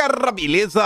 galera, beleza?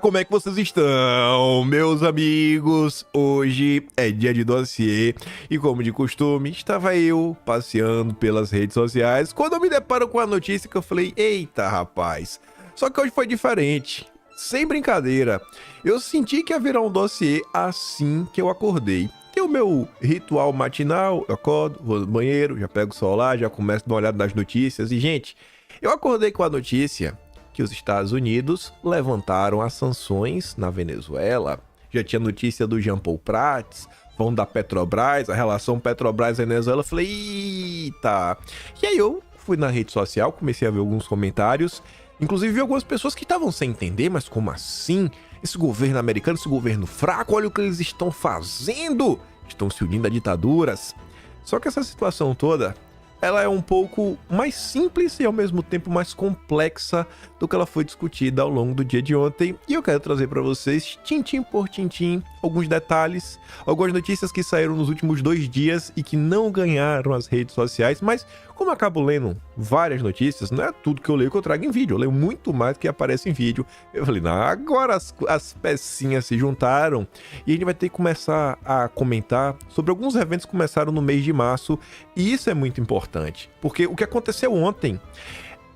Como é que vocês estão, meus amigos? Hoje é dia de dossiê e, como de costume, estava eu passeando pelas redes sociais quando eu me deparo com a notícia que eu falei, eita rapaz, só que hoje foi diferente, sem brincadeira. Eu senti que ia virar um dossiê assim que eu acordei. Tem o meu ritual matinal, eu acordo, vou no banheiro, já pego o celular, já começo a dar uma olhada nas notícias e, gente, eu acordei com a notícia que os Estados Unidos levantaram as sanções na Venezuela. Já tinha notícia do Jean Paul Prats, vão da Petrobras, a relação Petrobras-Venezuela. Falei, eita! E aí eu fui na rede social, comecei a ver alguns comentários, inclusive vi algumas pessoas que estavam sem entender, mas como assim? Esse governo americano, esse governo fraco, olha o que eles estão fazendo! Estão se unindo a ditaduras. Só que essa situação toda, ela é um pouco mais simples e ao mesmo tempo mais complexa do que ela foi discutida ao longo do dia de ontem. E eu quero trazer para vocês, tintim por tintim, alguns detalhes, algumas notícias que saíram nos últimos 2 dias e que não ganharam as redes sociais. Mas como eu acabo lendo várias notícias, não é tudo que eu leio que eu trago em vídeo. Eu leio muito mais do que aparece em vídeo. Eu falei, não, agora as pecinhas se juntaram e a gente vai ter que começar a comentar sobre alguns eventos que começaram no mês de março. E isso é muito importante, porque o que aconteceu ontem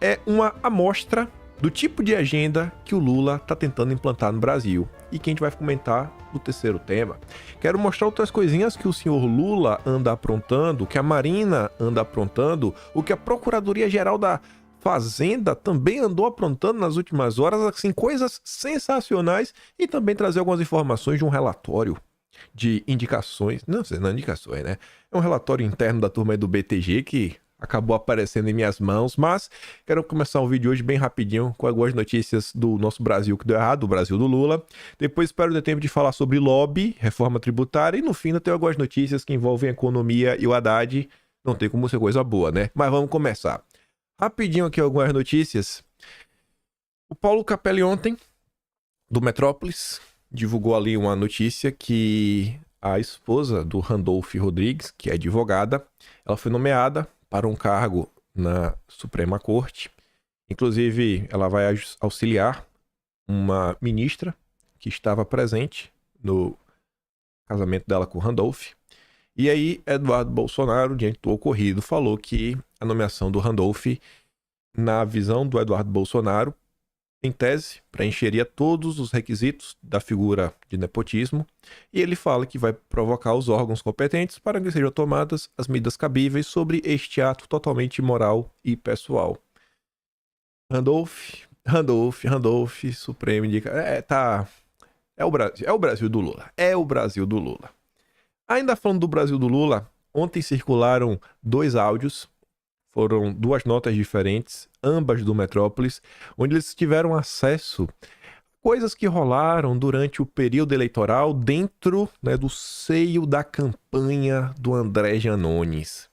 é uma amostra do tipo de agenda que o Lula está tentando implantar no Brasil e que a gente vai comentar no terceiro tema. Quero mostrar outras coisinhas que o senhor Lula anda aprontando, que a Marina anda aprontando, o que a Procuradoria-Geral da Fazenda também andou aprontando nas últimas horas, assim, coisas sensacionais, e também trazer algumas informações de um relatório de indicações, não sei, não indicações, né? É um relatório interno da turma aí do BTG que acabou aparecendo em minhas mãos, mas quero começar o vídeo hoje bem rapidinho com algumas notícias do nosso Brasil que deu errado, o Brasil do Lula. Depois espero ter tempo de falar sobre lobby, reforma tributária e no fim eu tenho algumas notícias que envolvem a economia e o Haddad. Não tem como ser coisa boa, né? Mas vamos começar. Rapidinho aqui algumas notícias. O Paulo Capelli ontem, do Metrópolis, divulgou ali uma notícia que a esposa do Randolph Rodrigues, que é advogada, ela foi nomeada para um cargo na Suprema Corte. Inclusive, ela vai auxiliar uma ministra que estava presente no casamento dela com o Randolph. E aí, Eduardo Bolsonaro, diante do ocorrido, falou que a nomeação do Randolph, na visão do Eduardo Bolsonaro, em tese, preencheria todos os requisitos da figura de nepotismo, e ele fala que vai provocar os órgãos competentes para que sejam tomadas as medidas cabíveis sobre este ato totalmente imoral e pessoal. Randolph, Supremo indica... É o Brasil do Lula. É o Brasil do Lula. Ainda falando do Brasil do Lula, ontem circularam 2 áudios. Foram 2 notas diferentes, ambas do Metrópolis, onde eles tiveram acesso a coisas que rolaram durante o período eleitoral dentro, né, do seio da campanha do André Janones.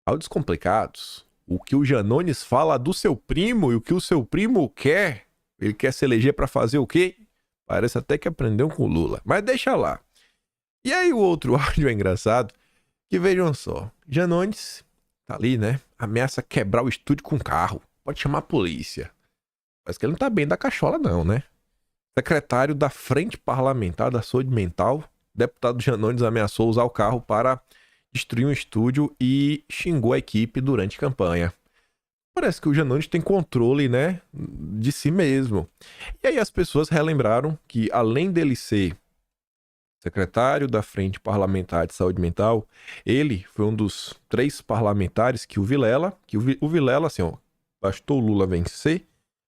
Áudios complicados. O que o Janones fala do seu primo e o que o seu primo quer. Ele quer se eleger para fazer o quê? Parece até que aprendeu com o Lula. Mas deixa lá. E aí o outro áudio é engraçado, que vejam só. Janones... tá ali, né? Ameaça quebrar o estúdio com carro. Pode chamar a polícia. Parece que ele não tá bem da cachola, não, né? Secretário da Frente Parlamentar da Saúde Mental, deputado Janones ameaçou usar o carro para destruir um estúdio e xingou a equipe durante a campanha. Parece que o Janones tem controle, né? De si mesmo. E aí as pessoas relembraram que, além dele ser secretário da Frente Parlamentar de Saúde Mental, ele foi um dos 3 parlamentares que o Vilela, assim, ó, bastou o Lula vencer,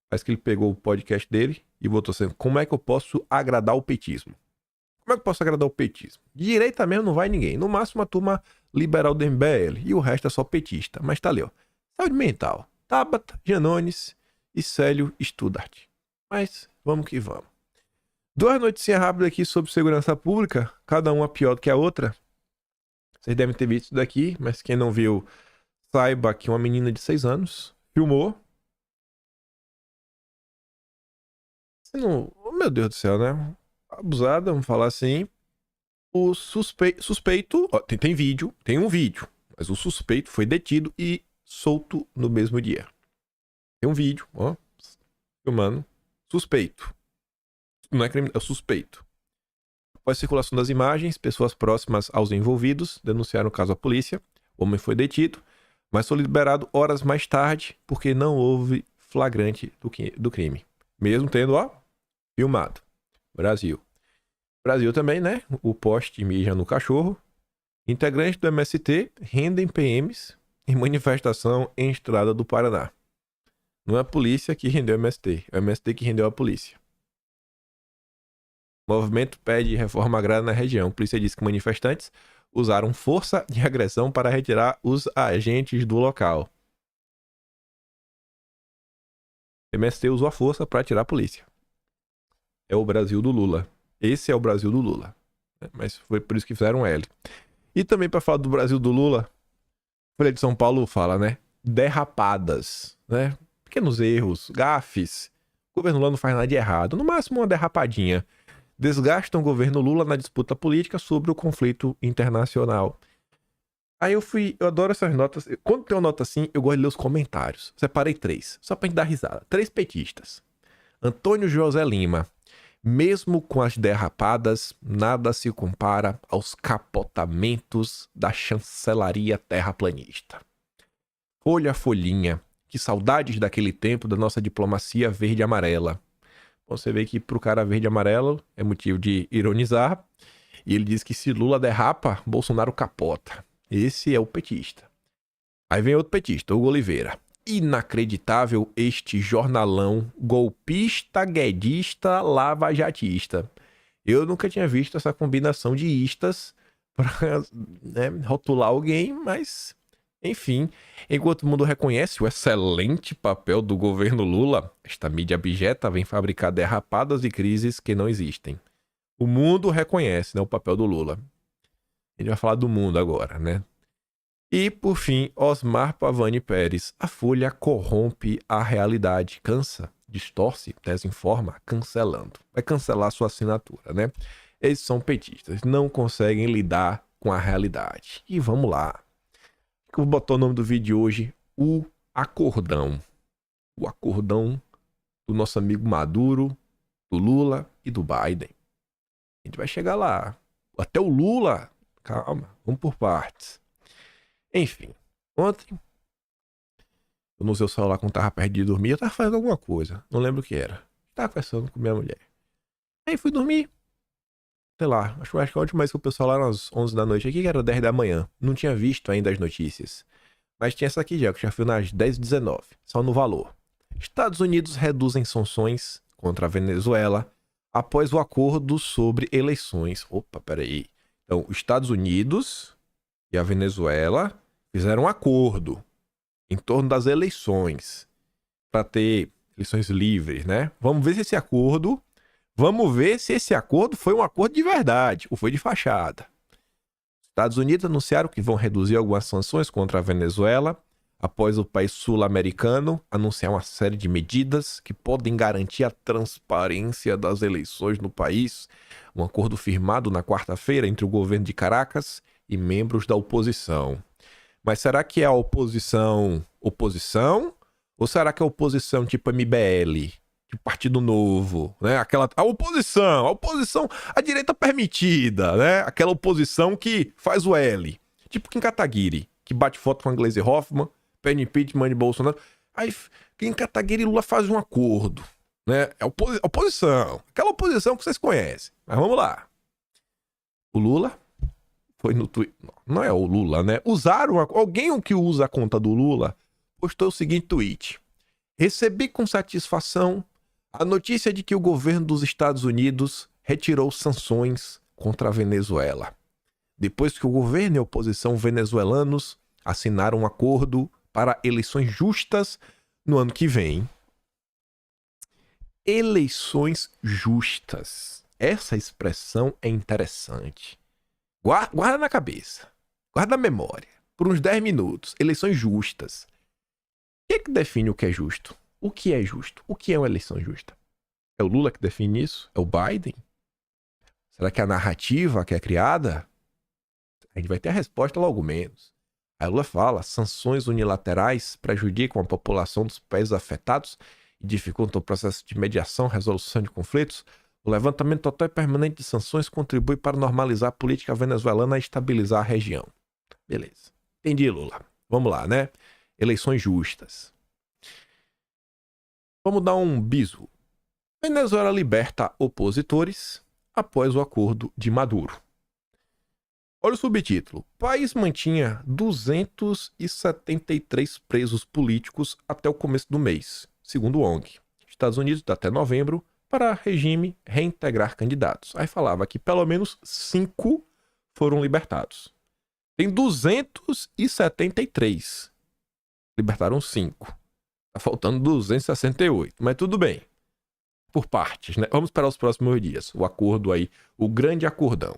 parece que ele pegou o podcast dele e botou assim, como é que eu posso agradar o petismo? Como é que eu posso agradar o petismo? De direita mesmo não vai ninguém, no máximo a turma liberal do MBL, e o resto é só petista, mas tá ali, ó, Saúde Mental, Tabata, Janones e Célio Studart. Mas vamos que vamos. 2 notícias rápidas aqui sobre segurança pública, cada uma pior do que a outra. Vocês devem ter visto isso daqui, mas quem não viu, saiba que uma menina de 6 anos filmou. Oh, meu Deus do céu, né? Abusada, vamos falar assim. O suspeito, ó, tem vídeo, tem um vídeo, mas o suspeito foi detido e solto no mesmo dia. Tem um vídeo, ó, filmando. suspeito. Não é crime, é suspeito. Após a circulação das imagens, pessoas próximas aos envolvidos denunciaram o caso à polícia. O homem foi detido, mas foi liberado horas mais tarde porque não houve flagrante do crime. Mesmo tendo, filmado. Brasil. Brasil também, né? O poste mija no cachorro. Integrantes do MST rendem PMs em manifestação em Estrada do Paraná. Não é a polícia que rendeu o MST, é o MST que rendeu a polícia. O movimento pede reforma agrária na região. A polícia diz que manifestantes usaram força e agressão para retirar os agentes do local. O MST usou a força para tirar a polícia. É o Brasil do Lula. Esse é o Brasil do Lula. Mas foi por isso que fizeram L. E também para falar do Brasil do Lula, a Folha de São Paulo fala, né? Derrapadas, né? Pequenos erros, gafes. O governo Lula não faz nada de errado. No máximo uma derrapadinha. Desgastam o governo Lula na disputa política sobre o conflito internacional. Aí eu adoro essas notas. Quando tem uma nota assim, eu gosto de ler os comentários. Separei 3, só pra gente dar risada. 3 petistas. Antônio José Lima. Mesmo com as derrapadas, nada se compara aos capotamentos da chancelaria terraplanista. Folha, folhinha. Que saudades daquele tempo da nossa diplomacia verde e amarela. Você vê que pro cara verde e amarelo é motivo de ironizar. E ele diz que se Lula derrapa, Bolsonaro capota. Esse é o petista. Aí vem outro petista, Hugo Oliveira. Inacreditável este jornalão golpista, guedista, lavajatista. Eu nunca tinha visto essa combinação de istas para, né, rotular alguém, mas... Enfim, enquanto o mundo reconhece o excelente papel do governo Lula, esta mídia abjeta vem fabricar derrapadas e crises que não existem. O mundo reconhece, né, o papel do Lula. A gente vai falar do mundo agora, né? E, por fim, Osmar Pavani Pérez. A Folha corrompe a realidade, cansa, distorce, desinforma, cancelando. Vai cancelar sua assinatura, né? Eles são petistas, não conseguem lidar com a realidade. E vamos lá. Eu vou botar o nome do vídeo de hoje, o acordão. O acordão do nosso amigo Maduro, do Lula e do Biden. A gente vai chegar lá. Até o Lula. Calma, vamos por partes. Enfim, ontem eu não usei o celular quando tava perto de dormir. Eu tava fazendo alguma coisa, não lembro o que era. Tava conversando com minha mulher. Aí fui dormir. Sei lá, acho que a última vez que o pessoal lá era às 11 da noite aqui, que era 10 da manhã. Não tinha visto ainda as notícias. Mas tinha essa aqui já, que já fui nas 10h19, só no valor. Estados Unidos reduzem sanções contra a Venezuela após o acordo sobre eleições. Opa, peraí. Então, os Estados Unidos e a Venezuela fizeram um acordo em torno das eleições para ter eleições livres, né? Vamos ver se esse acordo foi um acordo de verdade ou foi de fachada. Os Estados Unidos anunciaram que vão reduzir algumas sanções contra a Venezuela após o país sul-americano anunciar uma série de medidas que podem garantir a transparência das eleições no país. Um acordo firmado na quarta-feira entre o governo de Caracas e membros da oposição. Mas será que é a oposição? Ou será que é a oposição tipo MBL? Tipo Partido Novo, né? A oposição, a direita permitida, né? Aquela oposição que faz o L. Tipo Kim Kataguiri, que bate foto com a Gleisi Hoffmann, pede impeachment de Bolsonaro. Aí Kim Kataguiri e Lula fazem um acordo, né? É oposição. Aquela oposição que vocês conhecem. Mas vamos lá. O Lula foi no Twitter. Não é o Lula, né? Alguém que usa a conta do Lula postou o seguinte tweet. Recebi com satisfação a notícia de que o governo dos Estados Unidos retirou sanções contra a Venezuela, depois que o governo e a oposição venezuelanos assinaram um acordo para eleições justas no ano que vem. Eleições justas. Essa expressão é interessante. Guarda na cabeça. Guarda na memória. Por uns 10 minutos. Eleições justas. O que define o que é justo? O que é justo? O que é uma eleição justa? É o Lula que define isso? É o Biden? Será que é a narrativa que é criada? A gente vai ter a resposta logo menos. A Lula fala, sanções unilaterais prejudicam a população dos países afetados e dificultam o processo de mediação, resolução de conflitos, o levantamento total e permanente de sanções contribui para normalizar a política venezuelana e estabilizar a região. Beleza. Entendi, Lula. Vamos lá, né? Eleições justas. Vamos dar um bisu. Venezuela liberta opositores após o acordo de Maduro. Olha o subtítulo. O país mantinha 273 presos políticos até o começo do mês, segundo o ONG. Estados Unidos até novembro para regime reintegrar candidatos. Aí falava que pelo menos 5 foram libertados. Tem 273. Libertaram 5. Tá faltando 268, mas tudo bem. Por partes, né? Vamos para os próximos dias. O acordo aí, o grande acordão.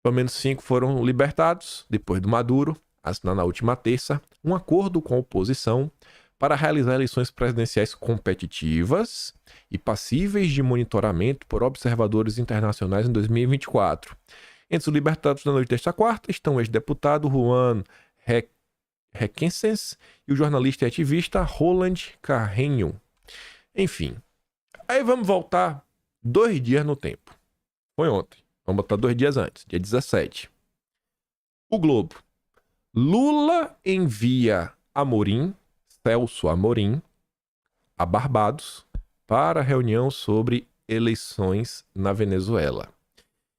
Pelo menos 5 foram libertados, depois do Maduro, assinar na última terça, um acordo com a oposição para realizar eleições presidenciais competitivas e passíveis de monitoramento por observadores internacionais em 2024. Entre os libertados na noite desta quarta estão o ex-deputado Juan Requesens e o jornalista e ativista Roland Carreño. Enfim, aí vamos voltar 2 dias no tempo. Foi ontem. Vamos botar 2 dias antes, dia 17. O Globo. Lula envia Celso Amorim, a Barbados, para reunião sobre eleições na Venezuela.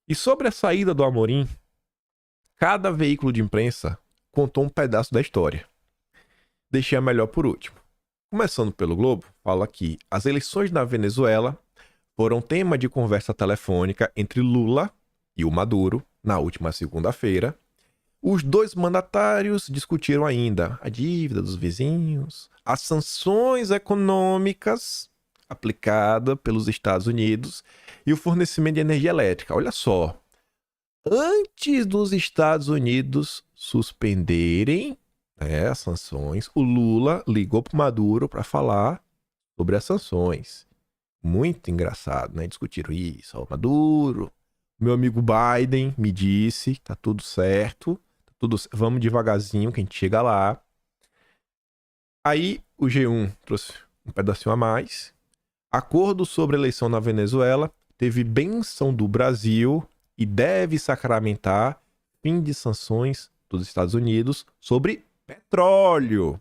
E sobre a saída do Amorim, cada veículo de imprensa contou um pedaço da história. Deixei a melhor por último. Começando pelo Globo, fala que as eleições na Venezuela foram tema de conversa telefônica entre Lula e o Maduro na última segunda-feira. Os dois mandatários discutiram ainda a dívida dos vizinhos, as sanções econômicas aplicadas pelos Estados Unidos e o fornecimento de energia elétrica. Olha só, antes dos Estados Unidos suspenderem as sanções, o Lula ligou para o Maduro para falar sobre as sanções. Muito engraçado, né? Discutiram isso. O Maduro, meu amigo Biden me disse, tá tudo certo, vamos devagarzinho que a gente chega lá. Aí o G1 trouxe um pedacinho a mais. Acordo sobre eleição na Venezuela teve bênção do Brasil e deve sacramentar fim de sanções dos Estados Unidos sobre petróleo.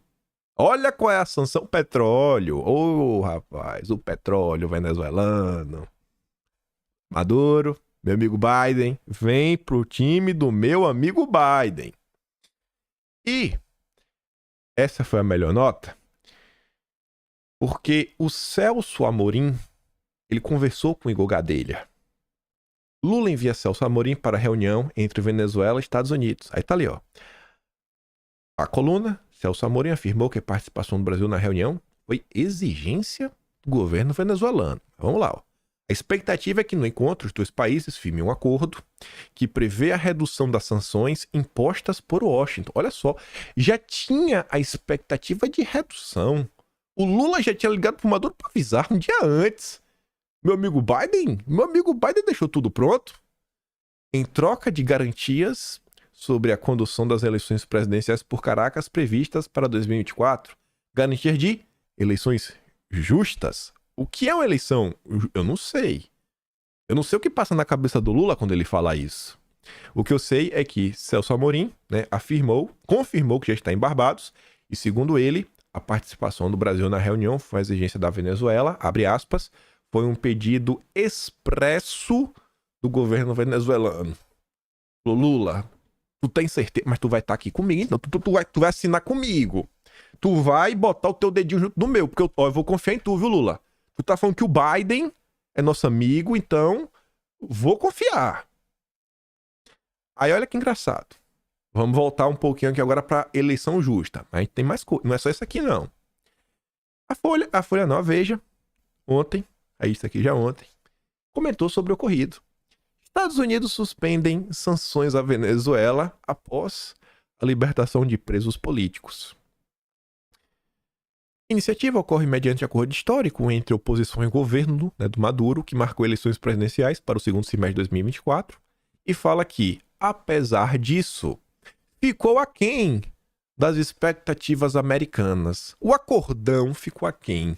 Olha qual é a sanção petróleo. Ô, rapaz, o petróleo venezuelano. Maduro, meu amigo Biden, vem pro time do meu amigo Biden. E essa foi a melhor nota, porque o Celso Amorim, ele conversou com Igor Gadelha. Lula envia Celso Amorim para a reunião entre Venezuela e Estados Unidos. Aí tá ali, ó. A coluna, Celso Amorim afirmou que a participação do Brasil na reunião foi exigência do governo venezuelano. Vamos lá, ó. A expectativa é que no encontro os dois países firmem um acordo que prevê a redução das sanções impostas por Washington. Olha só, já tinha a expectativa de redução. O Lula já tinha ligado para o Maduro para avisar um dia antes. Meu amigo Biden deixou tudo pronto. Em troca de garantias sobre a condução das eleições presidenciais por Caracas previstas para 2024. Garantias de eleições justas. O que é uma eleição? Eu não sei. Eu não sei o que passa na cabeça do Lula quando ele fala isso. O que eu sei é que Celso Amorim, né, confirmou que já está em Barbados e, segundo ele, a participação do Brasil na reunião foi uma exigência da Venezuela, abre aspas, foi um pedido expresso do governo venezuelano. Lula, tu tem certeza? Mas tu vai estar aqui comigo, então tu vai assinar comigo. Tu vai botar o teu dedinho junto do meu, porque eu vou confiar em tu, viu, Lula? Tu tá falando que o Biden é nosso amigo, então vou confiar. Aí olha que engraçado. Vamos voltar um pouquinho aqui agora para eleição justa. A gente tem mais coisa, não é só isso aqui não. A Folha não, a Veja, ontem, aí isso aqui já ontem, comentou sobre o ocorrido. Estados Unidos suspendem sanções à Venezuela após a libertação de presos políticos. A iniciativa ocorre mediante acordo histórico entre oposição e governo, né, do Maduro, que marcou eleições presidenciais para o segundo semestre de 2024, e fala que, apesar disso, ficou aquém das expectativas americanas. O acordão ficou aquém.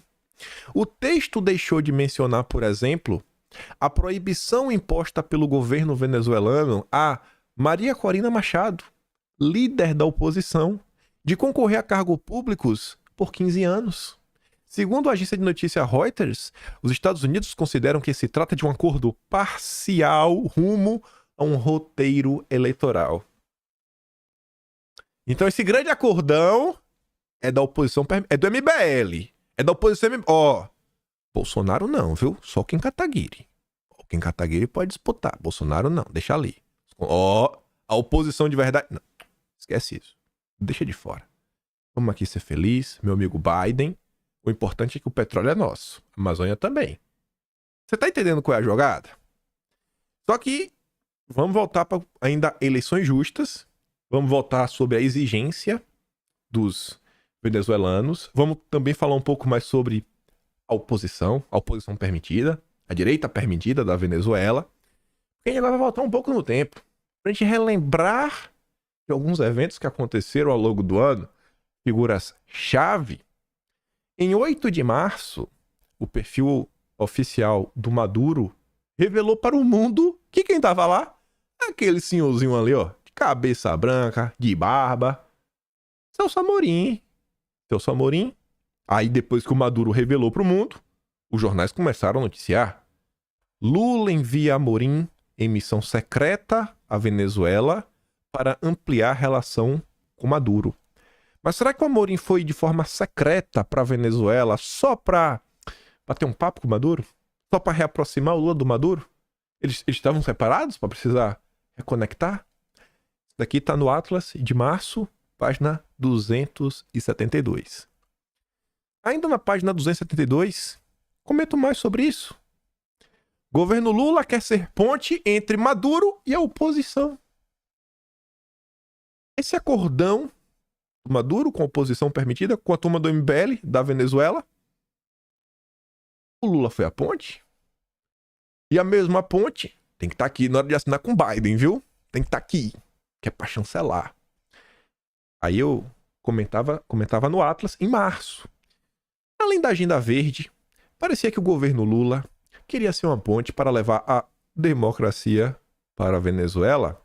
O texto deixou de mencionar, por exemplo, a proibição imposta pelo governo venezuelano a Maria Corina Machado, líder da oposição, de concorrer a cargos públicos por 15 anos. Segundo a agência de notícia Reuters, os Estados Unidos consideram que se trata de um acordo parcial rumo a um roteiro eleitoral. Então esse grande acordão é da oposição, é do MBL, é da oposição, Bolsonaro não, viu? Só Kim Kataguiri. Kim Kataguiri pode disputar, Bolsonaro não, deixa ali. A oposição de verdade, não, esquece isso, deixa de fora. Vamos aqui ser feliz, meu amigo Biden. O importante é que o petróleo é nosso. A Amazônia também. Você tá entendendo qual é a jogada? Só que vamos voltar para ainda eleições justas. Vamos voltar sobre a exigência dos venezuelanos. Vamos também falar um pouco mais sobre a oposição permitida, a direita permitida da Venezuela. E agora vai voltar um pouco no tempo, pra gente relembrar de alguns eventos que aconteceram ao longo do ano, figuras-chave. Em 8 de março, o perfil oficial do Maduro revelou para o mundo que quem tava lá? Aquele senhorzinho ali, ó, de cabeça branca, de barba. Celso Amorim. Celso Amorim. Aí depois que o Maduro revelou para o mundo, os jornais começaram a noticiar. Lula envia Amorim em missão secreta à Venezuela para ampliar a relação com Maduro. Mas será que o Amorim foi de forma secreta para a Venezuela só para ter um papo com o Maduro? Só para reaproximar o Lula do Maduro? Eles estavam separados para precisar reconectar? Isso daqui está no Atlas de março, página 272. Ainda na página 272, comento mais sobre isso. Governo Lula quer ser ponte entre Maduro e a oposição. Esse acordão do Maduro com a oposição permitida, com a turma do MBL da Venezuela, o Lula foi a ponte. E a mesma ponte tem que estar aqui na hora de assinar com Biden, viu? Tem que estar aqui, que é para chancelar. Aí eu comentava no Atlas em março. Além da agenda verde, parecia que o governo Lula queria ser uma ponte para levar a democracia para a Venezuela.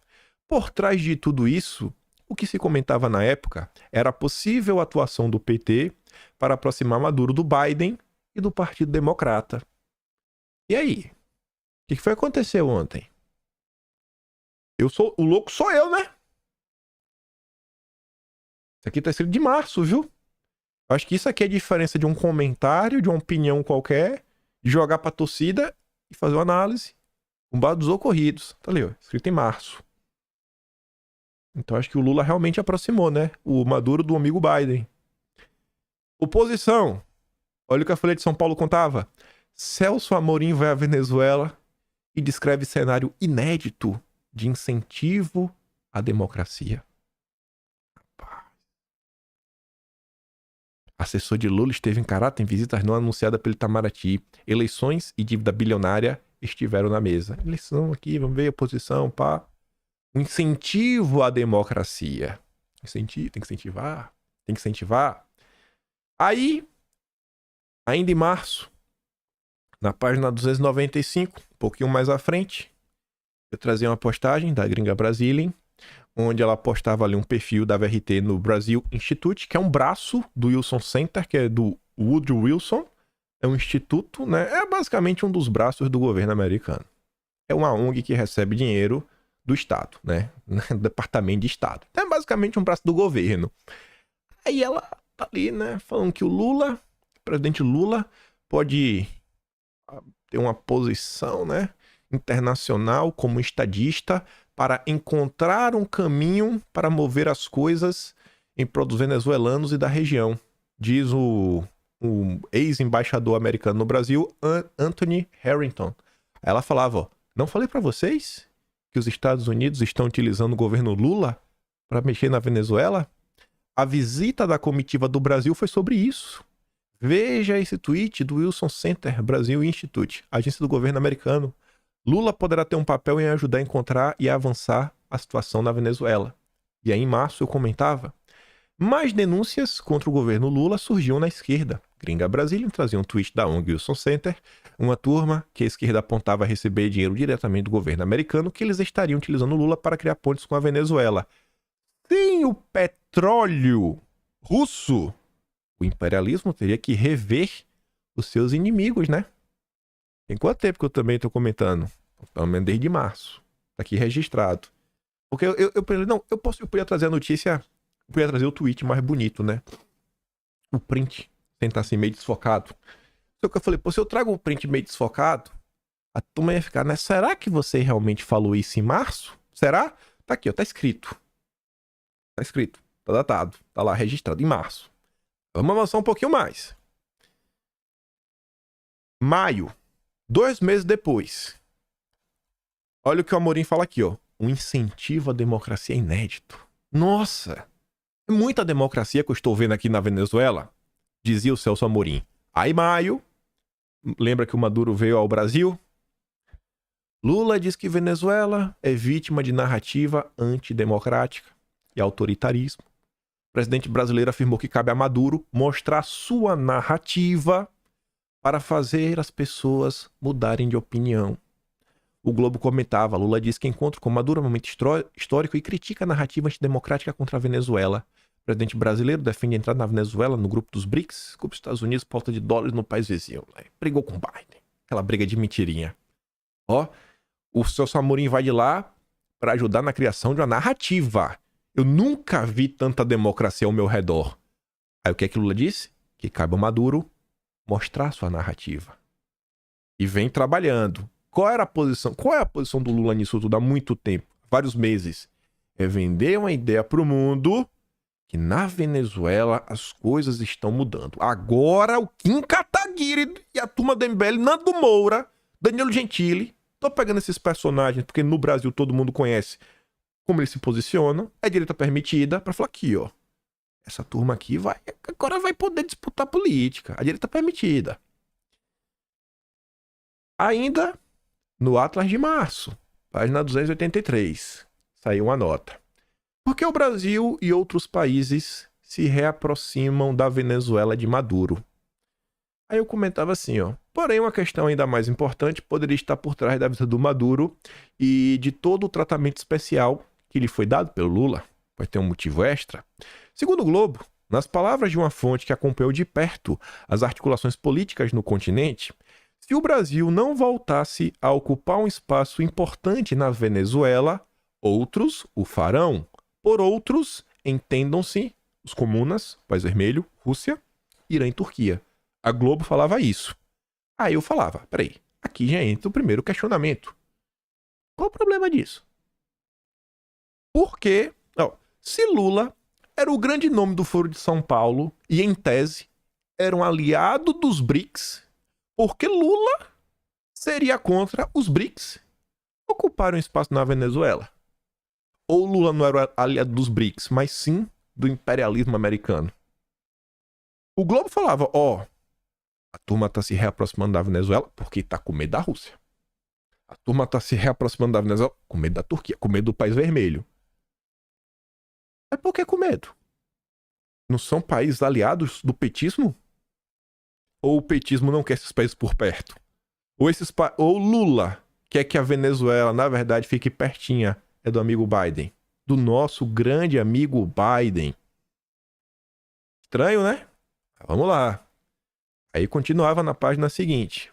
Por trás de tudo isso, o que se comentava na época era a possível atuação do PT para aproximar Maduro do Biden e do Partido Democrata. E aí? O que foi acontecer ontem? O louco sou eu, né? Isso aqui tá escrito de março, viu? Acho que isso aqui é a diferença de um comentário, de uma opinião qualquer, de jogar pra torcida e fazer uma análise com base dos ocorridos. Tá ali, ó, escrito em março. Então acho que o Lula realmente aproximou, né? O Maduro do amigo Biden. Oposição. Olha o que a Folha de São Paulo contava. Celso Amorim vai à Venezuela e descreve cenário inédito de incentivo à democracia. Assessor de Lula esteve em caráter em visita não anunciada pelo Itamaraty. Eleições e dívida bilionária estiveram na mesa. Eleição aqui, vamos ver a oposição, pá. Incentivo à democracia. Tem que incentivar. Aí, ainda em março, na página 295, um pouquinho mais à frente, eu trazia uma postagem da Gringa Brazilian, onde ela postava ali um perfil da VRT no Brasil Institute, que é um braço do Wilson Center, que é do Woodrow Wilson. É um instituto, né? É basicamente um dos braços do governo americano. É uma ONG que recebe dinheiro do Estado, né? Departamento de Estado. Então é basicamente um braço do governo. Aí ela tá ali, né? Falando que o presidente Lula, pode ter uma posição, né? Internacional como estadista para encontrar um caminho para mover as coisas em prol dos venezuelanos e da região, diz o ex-embaixador americano no Brasil, Anthony Harrington. Ela falava, ó, não falei para vocês que os Estados Unidos estão utilizando o governo Lula para mexer na Venezuela? A visita da comitiva do Brasil foi sobre isso. Veja esse tweet do Wilson Center Brasil Institute, agência do governo americano. Lula poderá ter um papel em ajudar a encontrar e a avançar a situação na Venezuela. E aí, em março, eu comentava, mais denúncias contra o governo Lula surgiam na esquerda. Gringa Brasília, trazia um tweet da ONG Wilson Center, uma turma que a esquerda apontava a receber dinheiro diretamente do governo americano, que eles estariam utilizando Lula para criar pontes com a Venezuela. Sem o petróleo russo, o imperialismo teria que rever os seus inimigos, né? Tem quanto tempo que eu também estou comentando? Pelo menos desde março. Tá aqui registrado. Porque eu pensei, não, eu podia trazer a notícia, eu podia trazer o tweet mais bonito, né? O print, sem estar assim meio desfocado. Só que eu falei, pô, se eu trago o print meio desfocado, a turma ia ficar, né? Será que você realmente falou isso em março? Será? Tá aqui, ó, tá escrito. Tá escrito, tá datado, tá lá registrado em março. Vamos avançar um pouquinho mais. Maio, 2 meses depois. Olha o que o Amorim fala aqui, ó. Um incentivo à democracia inédito. Nossa! É muita democracia que eu estou vendo aqui na Venezuela, dizia o Celso Amorim. Aí, maio, lembra que o Maduro veio ao Brasil? Lula diz que Venezuela é vítima de narrativa antidemocrática e autoritarismo. O presidente brasileiro afirmou que cabe a Maduro mostrar sua narrativa para fazer as pessoas mudarem de opinião. O Globo comentava, Lula diz que encontro com Maduro é um momento histórico e critica a narrativa antidemocrática contra a Venezuela. O presidente brasileiro defende a entrada na Venezuela no grupo dos BRICS, grupo dos Estados Unidos, falta de dólares no país vizinho. Brigou com Biden. Aquela briga de mentirinha. Ó, o Celso Amorim vai de lá para ajudar na criação de uma narrativa. Eu nunca vi tanta democracia ao meu redor. Aí o que é que Lula disse? Que cabe ao Maduro mostrar sua narrativa. E vem trabalhando. Qual era a posição? Qual é a posição do Lula nisso tudo há muito tempo? Vários meses. É vender uma ideia para o mundo que na Venezuela as coisas estão mudando. Agora o Kim Kataguiri e a turma do MBL, Nando Moura, Danilo Gentili, tô pegando esses personagens porque no Brasil todo mundo conhece como eles se posicionam. É direita permitida para falar aqui, ó. Essa turma aqui agora vai poder disputar política. A direita permitida. Ainda no Atlas de março, página 283, saiu uma nota. Por que o Brasil e outros países se reaproximam da Venezuela de Maduro? Aí eu comentava assim, ó. Porém, uma questão ainda mais importante poderia estar por trás da visita do Maduro e de todo o tratamento especial que lhe foi dado pelo Lula. Vai ter um motivo extra. Segundo o Globo, nas palavras de uma fonte que acompanhou de perto as articulações políticas no continente, se o Brasil não voltasse a ocupar um espaço importante na Venezuela, outros o farão. Por outros, entendam-se os comunas, País Vermelho, Rússia, Irã e Turquia. A Globo falava isso. Aí eu falava, peraí, aqui já entra o primeiro questionamento. Qual o problema disso? Porque, se Lula era o grande nome do Foro de São Paulo e, em tese, era um aliado dos BRICS, porque Lula seria contra os BRICS ocuparem um espaço na Venezuela. Ou Lula não era aliado dos BRICS, mas sim do imperialismo americano. O Globo falava, a turma tá se reaproximando da Venezuela porque tá com medo da Rússia. A turma tá se reaproximando da Venezuela com medo da Turquia, com medo do País Vermelho. Mas por que com medo? Não são países aliados do petismo? Ou o petismo não quer esses países por perto? Ou Lula quer que a Venezuela, na verdade, fique pertinha do amigo Biden? Do nosso grande amigo Biden. Estranho, né? Vamos lá. Aí continuava na página seguinte.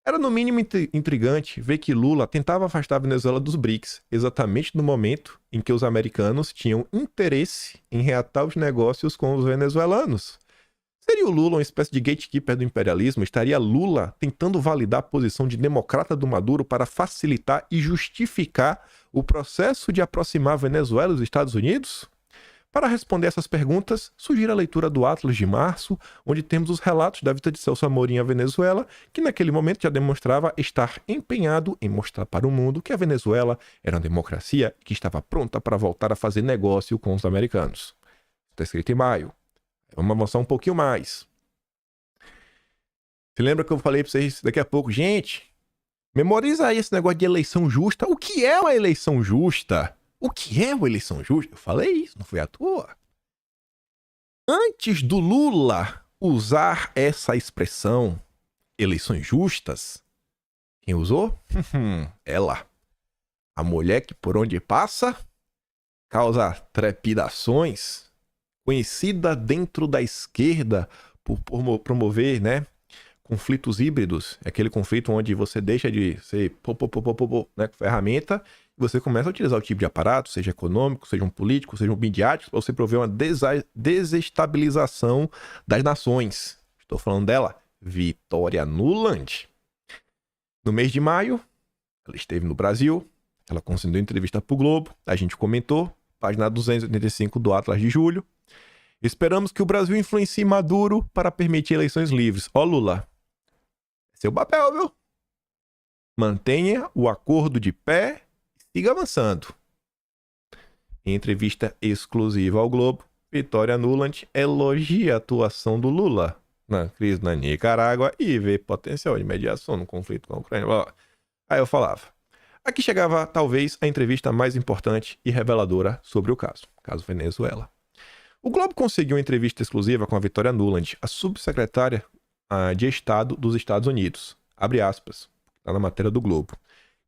Era no mínimo intrigante ver que Lula tentava afastar a Venezuela dos BRICS, exatamente no momento em que os americanos tinham interesse em reatar os negócios com os venezuelanos. Seria o Lula uma espécie de gatekeeper do imperialismo? Estaria Lula tentando validar a posição de democrata do Maduro para facilitar e justificar o processo de aproximar a Venezuela dos Estados Unidos? Para responder essas perguntas, sugiro a leitura do Atlas de março, onde temos os relatos da visita de Celso Amorim à Venezuela, que naquele momento já demonstrava estar empenhado em mostrar para o mundo que a Venezuela era uma democracia e que estava pronta para voltar a fazer negócio com os americanos. Está escrito em maio. Vamos avançar um pouquinho mais. Se lembra que eu falei para vocês daqui a pouco? Gente, memoriza aí esse negócio de eleição justa. O que é uma eleição justa? O que é uma eleição justa? Eu falei isso, não foi à toa. Antes do Lula, usar essa expressão, eleições justas, quem usou? Ela. A mulher que por onde passa causa trepidações, conhecida dentro da esquerda por promover, né, conflitos híbridos. É aquele conflito onde você deixa de ser né, ferramenta e você começa a utilizar o tipo de aparato, seja econômico, seja um político, seja um midiático, para você prover uma desestabilização das nações. Estou falando dela, Victoria Nuland. No mês de maio, ela esteve no Brasil, ela concedeu entrevista para o Globo, a gente comentou, página 285 do Atlas de Julho. Esperamos que o Brasil influencie Maduro para permitir eleições livres. Ó, Lula, seu papel, viu? Mantenha o acordo de pé e siga avançando. Em entrevista exclusiva ao Globo, Victoria Nuland elogia a atuação do Lula na crise na Nicarágua e vê potencial de mediação no conflito com a Ucrânia. Aí eu falava. Aqui chegava, talvez, a entrevista mais importante e reveladora sobre o caso Venezuela. O Globo conseguiu uma entrevista exclusiva com a Victoria Nuland, a subsecretária de Estado dos Estados Unidos. Abre aspas, está na matéria do Globo.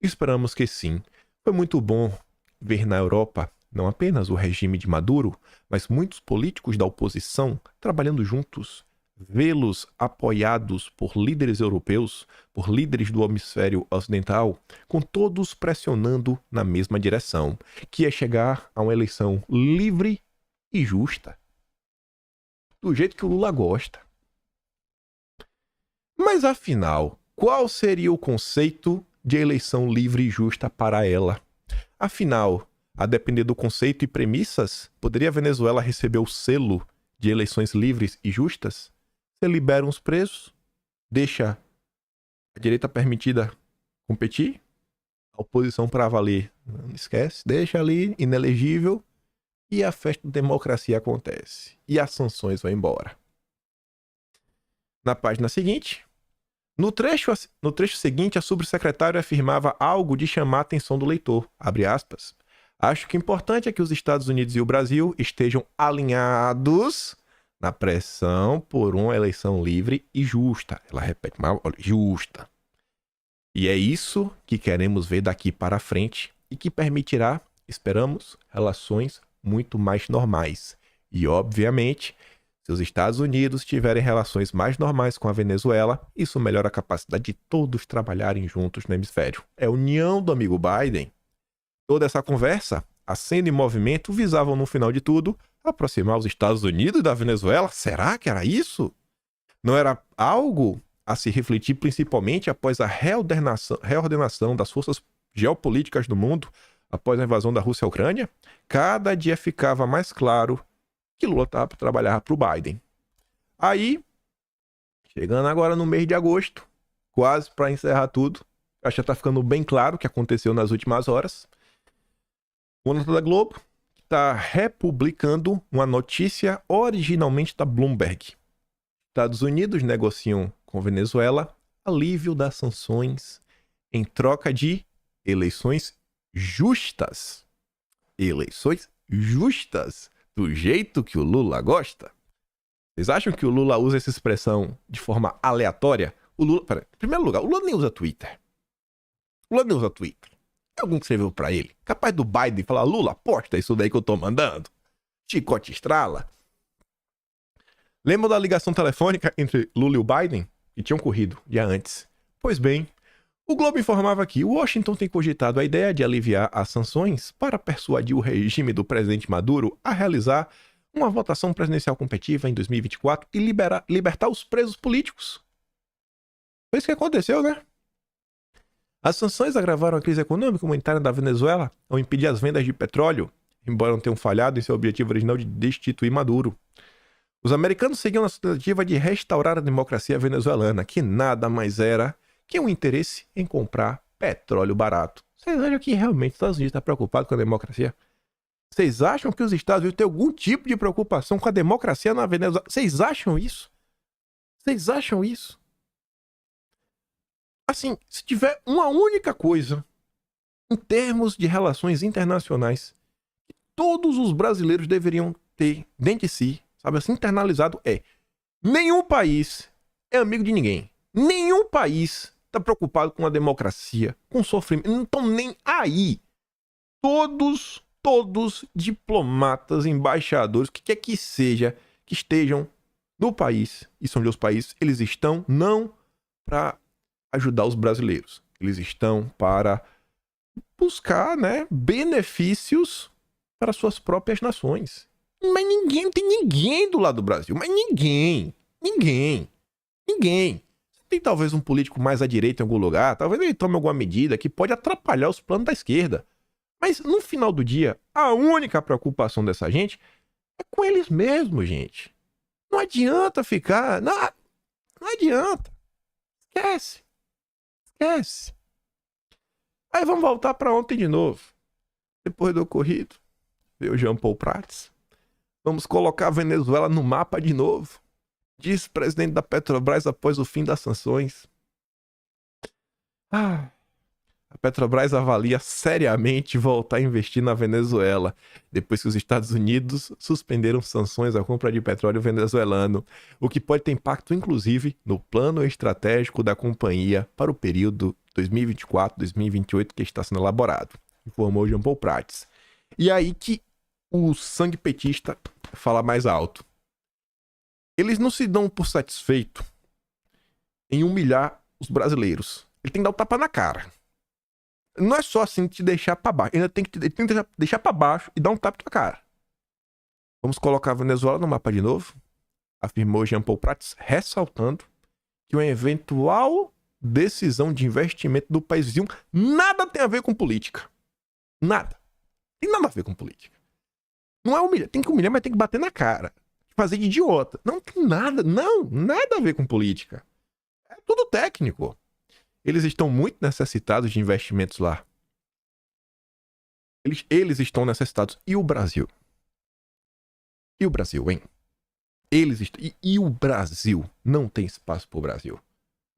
Esperamos que sim. Foi muito bom ver na Europa não apenas o regime de Maduro, mas muitos políticos da oposição trabalhando juntos. Vê-los apoiados por líderes europeus, por líderes do hemisfério ocidental, com todos pressionando na mesma direção, que é chegar a uma eleição livre e justa. Do jeito que o Lula gosta. Mas afinal, qual seria o conceito de eleição livre e justa para ela? Afinal, a depender do conceito e premissas, poderia a Venezuela receber o selo de eleições livres e justas? Você libera uns presos, deixa a direita permitida competir, a oposição para valer, não esquece, deixa ali inelegível e a festa da democracia acontece. E as sanções vão embora. Na página seguinte, no trecho seguinte, a subsecretária afirmava algo de chamar a atenção do leitor. Abre aspas. Acho que o importante é que os Estados Unidos e o Brasil estejam alinhados na pressão por uma eleição livre e justa. Ela repete, mas olha, justa. E é isso que queremos ver daqui para frente e que permitirá, esperamos, relações muito mais normais. E, obviamente, se os Estados Unidos tiverem relações mais normais com a Venezuela, isso melhora a capacidade de todos trabalharem juntos no hemisfério. É a união do amigo Biden. Toda essa conversa, aceno e movimento, visavam, no final de tudo, aproximar os Estados Unidos da Venezuela? Será que era isso? Não era algo a se refletir principalmente após a reordenação das forças geopolíticas do mundo, após a invasão da Rússia à Ucrânia? Cada dia ficava mais claro que Lula estava para trabalhar para o Biden. Aí, chegando agora no mês de agosto, quase para encerrar tudo, acho que já está ficando bem claro o que aconteceu nas últimas horas. O nota da Globo está republicando uma notícia originalmente da Bloomberg. Estados Unidos negociam com Venezuela alívio das sanções em troca de eleições justas. Eleições justas, do jeito que o Lula gosta. Vocês acham que o Lula usa essa expressão de forma aleatória? Em primeiro lugar, o Lula nem usa Twitter. Alguém que escreveu pra ele. Capaz do Biden falar, Lula, posta isso daí que eu tô mandando. Chicote estrala. Lembram da ligação telefônica entre Lula e o Biden? Que tinha ocorrido dia antes. Pois bem, o Globo informava que Washington tem cogitado a ideia de aliviar as sanções para persuadir o regime do presidente Maduro a realizar uma votação presidencial competitiva em 2024 e libertar os presos políticos. Foi isso que aconteceu, né? As sanções agravaram a crise econômica e humanitária da Venezuela ao impedir as vendas de petróleo, embora não tenham falhado em seu objetivo original de destituir Maduro. Os americanos seguiam na tentativa de restaurar a democracia venezuelana, que nada mais era que um interesse em comprar petróleo barato. Vocês acham que realmente os Estados Unidos está preocupado com a democracia? Vocês acham que os Estados Unidos têm algum tipo de preocupação com a democracia na Venezuela? Vocês acham isso? Assim, se tiver uma única coisa em termos de relações internacionais que todos os brasileiros deveriam ter dentro de si, sabe assim, internalizado, é Nenhum país é amigo de ninguém. Nenhum país está preocupado com a democracia, com o sofrimento. Não estão nem aí. Todos diplomatas, embaixadores, o que quer que seja, que estejam no país, e são de outros países, eles estão não para ajudar os brasileiros. Eles estão para buscar, né, benefícios para suas próprias nações. Mas ninguém, não tem ninguém do lado do Brasil. Mas ninguém. Tem talvez um político mais à direita em algum lugar, talvez ele tome alguma medida que pode atrapalhar os planos da esquerda. Mas no final do dia, a única preocupação dessa gente é com eles mesmos, gente. Não adianta ficar... Não adianta. Esquece. Aí vamos voltar para ontem de novo. Depois do ocorrido, veio o Jean Paul Prats. Vamos colocar a Venezuela no mapa de novo. Diz o presidente da Petrobras após o fim das sanções. A Petrobras avalia seriamente voltar a investir na Venezuela, depois que os Estados Unidos suspenderam sanções à compra de petróleo venezuelano, o que pode ter impacto, inclusive, no plano estratégico da companhia para o período 2024-2028 que está sendo elaborado, informou Jean Paul Prats. E aí que o sangue petista fala mais alto. Eles não se dão por satisfeito em humilhar os brasileiros. Ele tem que dar o tapa na cara. Não é só assim te deixar pra baixo. Ele tem que deixar pra baixo e dar um tapa na tua cara. Vamos colocar a Venezuela no mapa de novo, afirmou Jean Paul Prats, ressaltando que uma eventual decisão de investimento do país vizinho nada tem a ver com política. Nada. Tem nada a ver com política. Não é humilhar. Tem que humilhar, mas tem que bater na cara. Fazer de idiota. Não tem nada. Nada a ver com política. É tudo técnico. Eles estão muito necessitados de investimentos lá. Eles estão necessitados. E o Brasil? E o Brasil, hein? E o Brasil? Não tem espaço pro Brasil.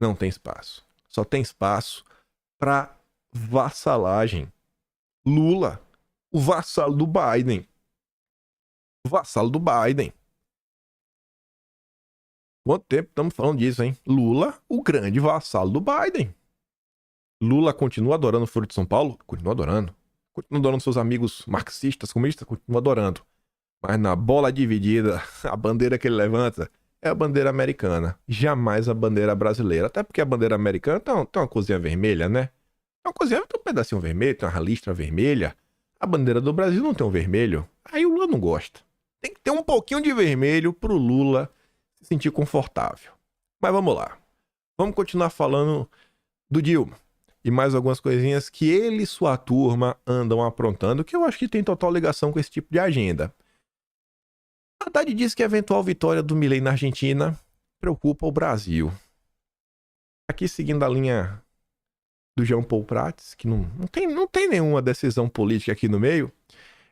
Não tem espaço. Só tem espaço pra vassalagem. Lula, o vassalo do Biden. Quanto tempo estamos falando disso, hein? Lula, o grande vassalo do Biden. Lula continua adorando o Foro de São Paulo? Continua adorando. Continua adorando seus amigos marxistas, comunistas? Continua adorando. Mas na bola dividida, a bandeira que ele levanta é a bandeira americana. Jamais a bandeira brasileira. Até porque a bandeira americana tem uma coisinha vermelha, né? Tem um pedacinho vermelho, tem uma listra vermelha. A bandeira do Brasil não tem um vermelho. Aí o Lula não gosta. Tem que ter um pouquinho de vermelho pro Lula se sentir confortável. Mas vamos lá. Vamos continuar falando do Dilma. E mais algumas coisinhas que ele e sua turma andam aprontando, que eu acho que tem total ligação com esse tipo de agenda. Haddad diz que a eventual vitória do Milei na Argentina preocupa o Brasil. Aqui seguindo a linha do Jean Paul Prats, que não tem nenhuma decisão política aqui no meio,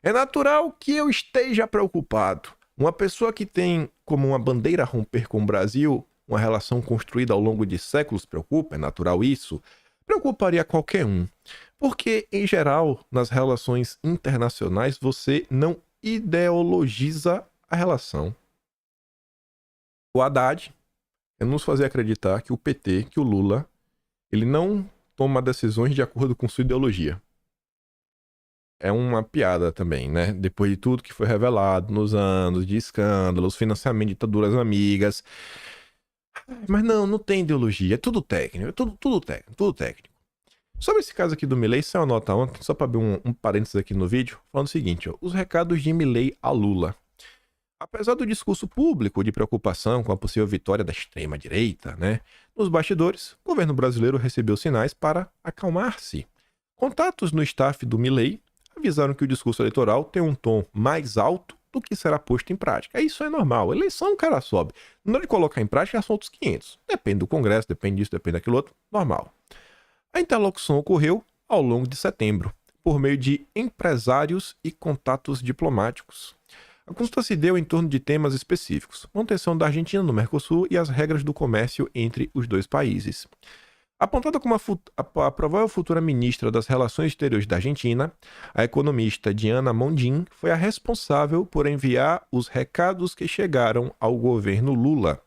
é natural que eu esteja preocupado. Uma pessoa que tem como uma bandeira romper com o Brasil, uma relação construída ao longo de séculos, preocupa, é natural isso, preocuparia qualquer um. Porque, em geral, nas relações internacionais, você não ideologiza a relação. O Haddad é nos fazer acreditar que o PT, que o Lula, ele não toma decisões de acordo com sua ideologia. É uma piada também, né? Depois de tudo que foi revelado nos anos de escândalos, financiamento de ditaduras amigas. Mas não tem ideologia, é tudo técnico, tudo técnico. Sobre esse caso aqui do Milei, saiu uma nota ontem, só para abrir um parênteses aqui no vídeo, falando o seguinte, ó, os recados de Milei a Lula. Apesar do discurso público de preocupação com a possível vitória da extrema-direita, né? Nos bastidores, o governo brasileiro recebeu sinais para acalmar-se. Contatos no staff do Milei avisaram que o discurso eleitoral tem um tom mais alto do que será posto em prática. Isso é normal. Eleição o cara sobe. Na hora de colocar em prática, são outros 500. Depende do Congresso, depende disso, depende daquilo outro. Normal. A interlocução ocorreu ao longo de setembro, por meio de empresários e contatos diplomáticos. A consulta se deu em torno de temas específicos, manutenção da Argentina no Mercosul e as regras do comércio entre os dois países. Apontada como a provável futura ministra das Relações Exteriores da Argentina, a economista Diana Mondin foi a responsável por enviar os recados que chegaram ao governo Lula.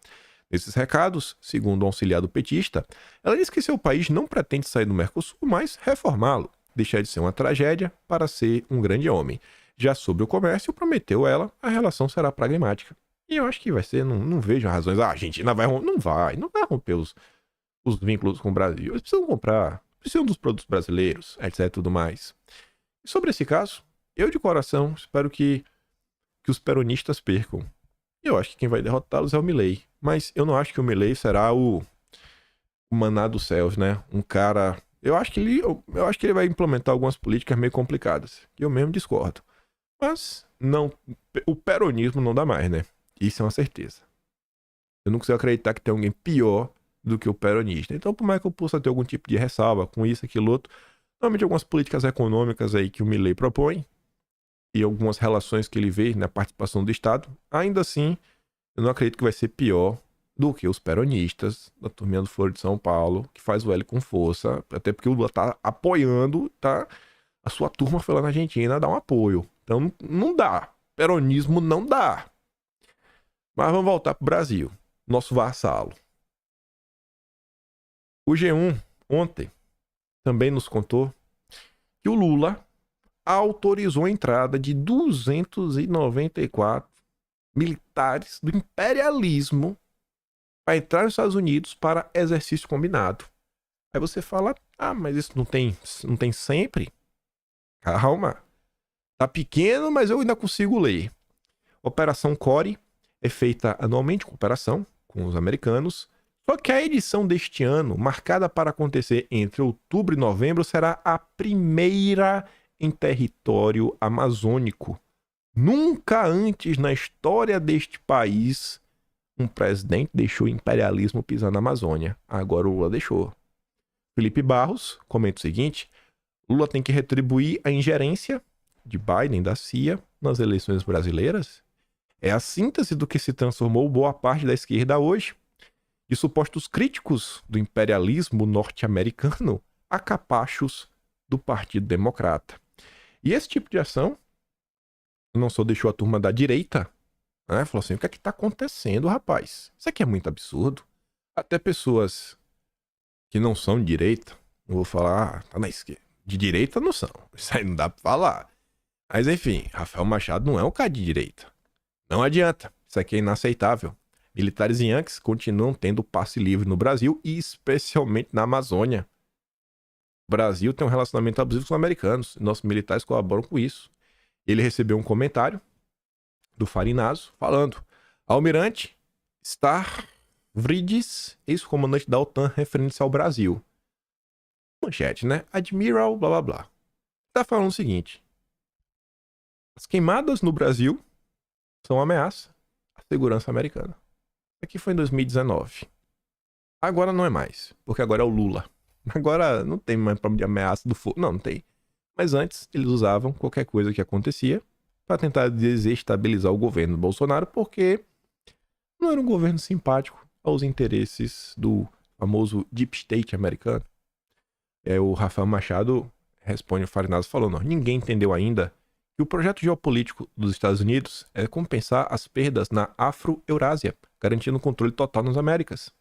Nesses recados, segundo o auxiliar do petista, ela diz que seu país não pretende sair do Mercosul, mas reformá-lo, deixar de ser uma tragédia para ser um grande homem. Já sobre o comércio, prometeu ela, a relação será pragmática. E eu acho que vai ser, não vejo razões. Ah, a Argentina vai romper. Não vai romper os vínculos com o Brasil. Eles precisam comprar, precisam dos produtos brasileiros, etc e tudo mais. E sobre esse caso, eu de coração espero que os peronistas percam. Eu acho que quem vai derrotá-los é o Milei. Mas eu não acho que o Milei será o maná dos céus, né? Um cara... eu acho que ele vai implementar algumas políticas meio complicadas. Que eu mesmo discordo. Mas não, o peronismo não dá mais, né? Isso é uma certeza. Eu não consigo acreditar que tem alguém pior do que o peronista. Então, por mais que eu possa ter algum tipo de ressalva com isso, aquilo, outro, normalmente algumas políticas econômicas aí que o Milei propõe e algumas relações que ele vê na participação do Estado, ainda assim, eu não acredito que vai ser pior do que os peronistas da turminha do Foro de São Paulo, que faz o L com força, até porque o Lula tá apoiando, tá? A sua turma foi lá na Argentina dar um apoio. Então, não dá. Peronismo não dá. Mas vamos voltar pro Brasil. Nosso vassalo. O G1, ontem, também nos contou que o Lula autorizou a entrada de 294 militares do imperialismo para entrar nos Estados Unidos para exercício combinado. Aí você fala, mas isso não tem sempre? Calma. Tá pequeno, mas eu ainda consigo ler. Operação Core é feita anualmente com cooperação com os americanos. Só que a edição deste ano, marcada para acontecer entre outubro e novembro, será a primeira em território amazônico. Nunca antes na história deste país um presidente deixou o imperialismo pisar na Amazônia. Agora o Lula deixou. Felipe Barros comenta o seguinte: Lula tem que retribuir a ingerência de Biden da CIA nas eleições brasileiras. É a síntese do que se transformou boa parte da esquerda hoje, de supostos críticos do imperialismo norte-americano a capachos do Partido Democrata. E esse tipo de ação não só deixou a turma da direita, né? Falou assim, o que é que tá acontecendo, rapaz? Isso aqui é muito absurdo. Até pessoas que não são de direita, não vou falar, tá na esquerda. De direita não são. Isso aí não dá pra falar. Mas enfim, Rafael Machado não é um cara de direita. Não adianta. Isso aqui é inaceitável. Militares yankees continuam tendo passe livre no Brasil e especialmente na Amazônia. O Brasil tem um relacionamento abusivo com os americanos. E nossos militares colaboram com isso. Ele recebeu um comentário do Farinazo falando: Almirante Stavridis, ex-comandante da OTAN, referente ao Brasil. Manchete, né? Admiral, blá blá blá. Tá falando o seguinte: as queimadas no Brasil são uma ameaça à segurança americana. Aqui foi em 2019. Agora não é mais, porque agora é o Lula. Agora não tem mais problema de ameaça do fogo. Não tem. Mas antes eles usavam qualquer coisa que acontecia para tentar desestabilizar o governo do Bolsonaro, porque não era um governo simpático aos interesses do famoso Deep State americano. O Rafael Machado responde ao Farinazo falando: ninguém entendeu ainda que o projeto geopolítico dos Estados Unidos é compensar as perdas na Afro-Eurásia, garantindo o controle total nas Américas.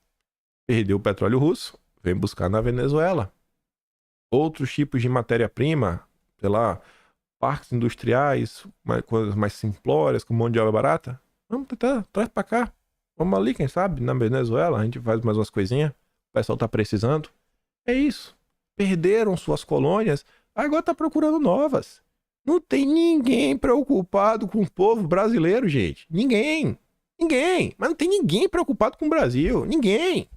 Perdeu o petróleo russo, vem buscar na Venezuela. Outros tipos de matéria-prima, sei lá, parques industriais, coisas mais simplórias, com mão de obra barata. Vamos tentar, traz pra cá. Vamos ali, quem sabe, na Venezuela, a gente faz mais umas coisinhas. O pessoal tá precisando. É isso. Perderam suas colônias, agora tá procurando novas. Não tem ninguém preocupado com o povo brasileiro, gente. Ninguém. Ninguém. Mas não tem ninguém preocupado com o Brasil. Ninguém.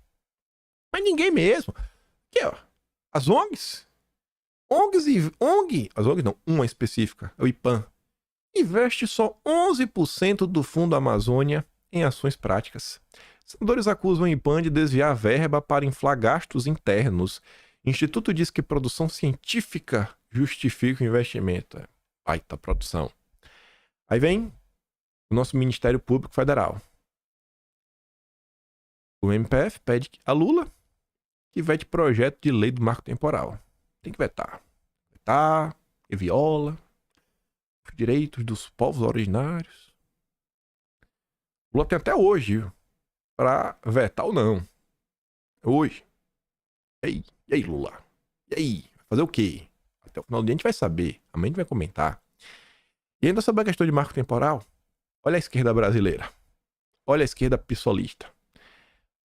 Mas ninguém mesmo. Aqui, ó. As ONGs. As ONGs não, uma específica, é o IPAM. Investe só 11% do Fundo Amazônia em ações práticas. Senadores acusam o IPAM de desviar verba para inflar gastos internos. Instituto diz que produção científica justifica o investimento. Baita produção. Aí vem o nosso Ministério Público Federal. O MPF pede a Lula que vete projeto de lei do marco temporal. Tem que vetar. Vetar, que viola os direitos dos povos originários. O Lula tem até hoje pra vetar ou não. Hoje. E aí, Lula? E aí? Vai fazer o quê? Até o final do dia a gente vai saber. Amanhã a gente vai comentar. E ainda sobre a questão de marco temporal, olha a esquerda brasileira. Olha a esquerda pissolista.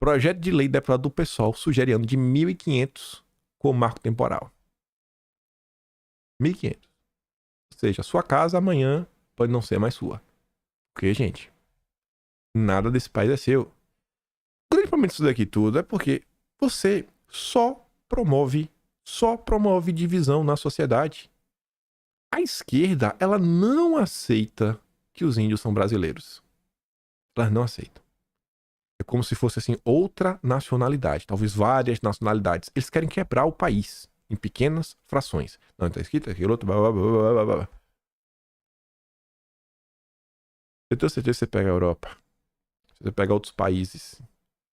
Projeto de lei deputado do PSOL sugere ano de 1.500 com marco temporal. 1.500. Ou seja, sua casa amanhã pode não ser mais sua. Porque, gente, nada desse país é seu. O grande problema disso daqui tudo é porque você só promove divisão na sociedade. A esquerda, ela não aceita que os índios são brasileiros. Elas não aceitam. É como se fosse, assim, outra nacionalidade. Talvez várias nacionalidades. Eles querem quebrar o país em pequenas frações. Não, tá escrito aquilo, outro, blá, blá, blá, blá, blá. Eu tenho certeza que você pega a Europa. Você pega outros países.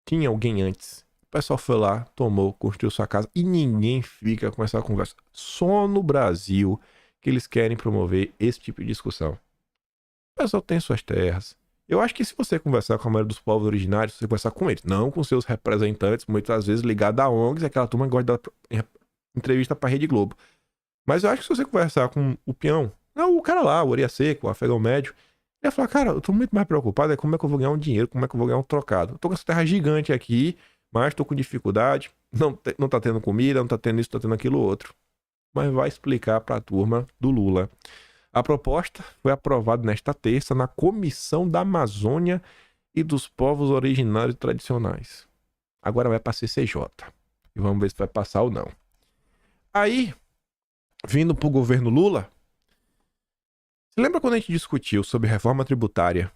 Tinha alguém antes. O pessoal foi lá, tomou, construiu sua casa e ninguém fica com essa conversa. Só no Brasil que eles querem promover esse tipo de discussão. O pessoal tem suas terras. Eu acho que se você conversar com a maioria dos povos originários, você conversar com eles, não com seus representantes, muitas vezes ligados a ONGs, aquela turma que gosta de dar entrevista pra Rede Globo. Mas eu acho que se você conversar com o peão, não, o cara lá, o Oria Seco, o afegão médio, ele vai falar, cara, eu tô muito mais preocupado é como é que eu vou ganhar um dinheiro, como é que eu vou ganhar um trocado. Eu tô com essa terra gigante aqui, mas tô com dificuldade, não tá tendo comida, não tá tendo isso, não tá tendo aquilo outro. Mas vai explicar pra turma do Lula. A proposta foi aprovada nesta terça na Comissão da Amazônia e dos Povos Originários Tradicionais. Agora vai para CCJ. E vamos ver se vai passar ou não. Aí, vindo para o governo Lula, você lembra quando a gente discutiu sobre reforma tributária?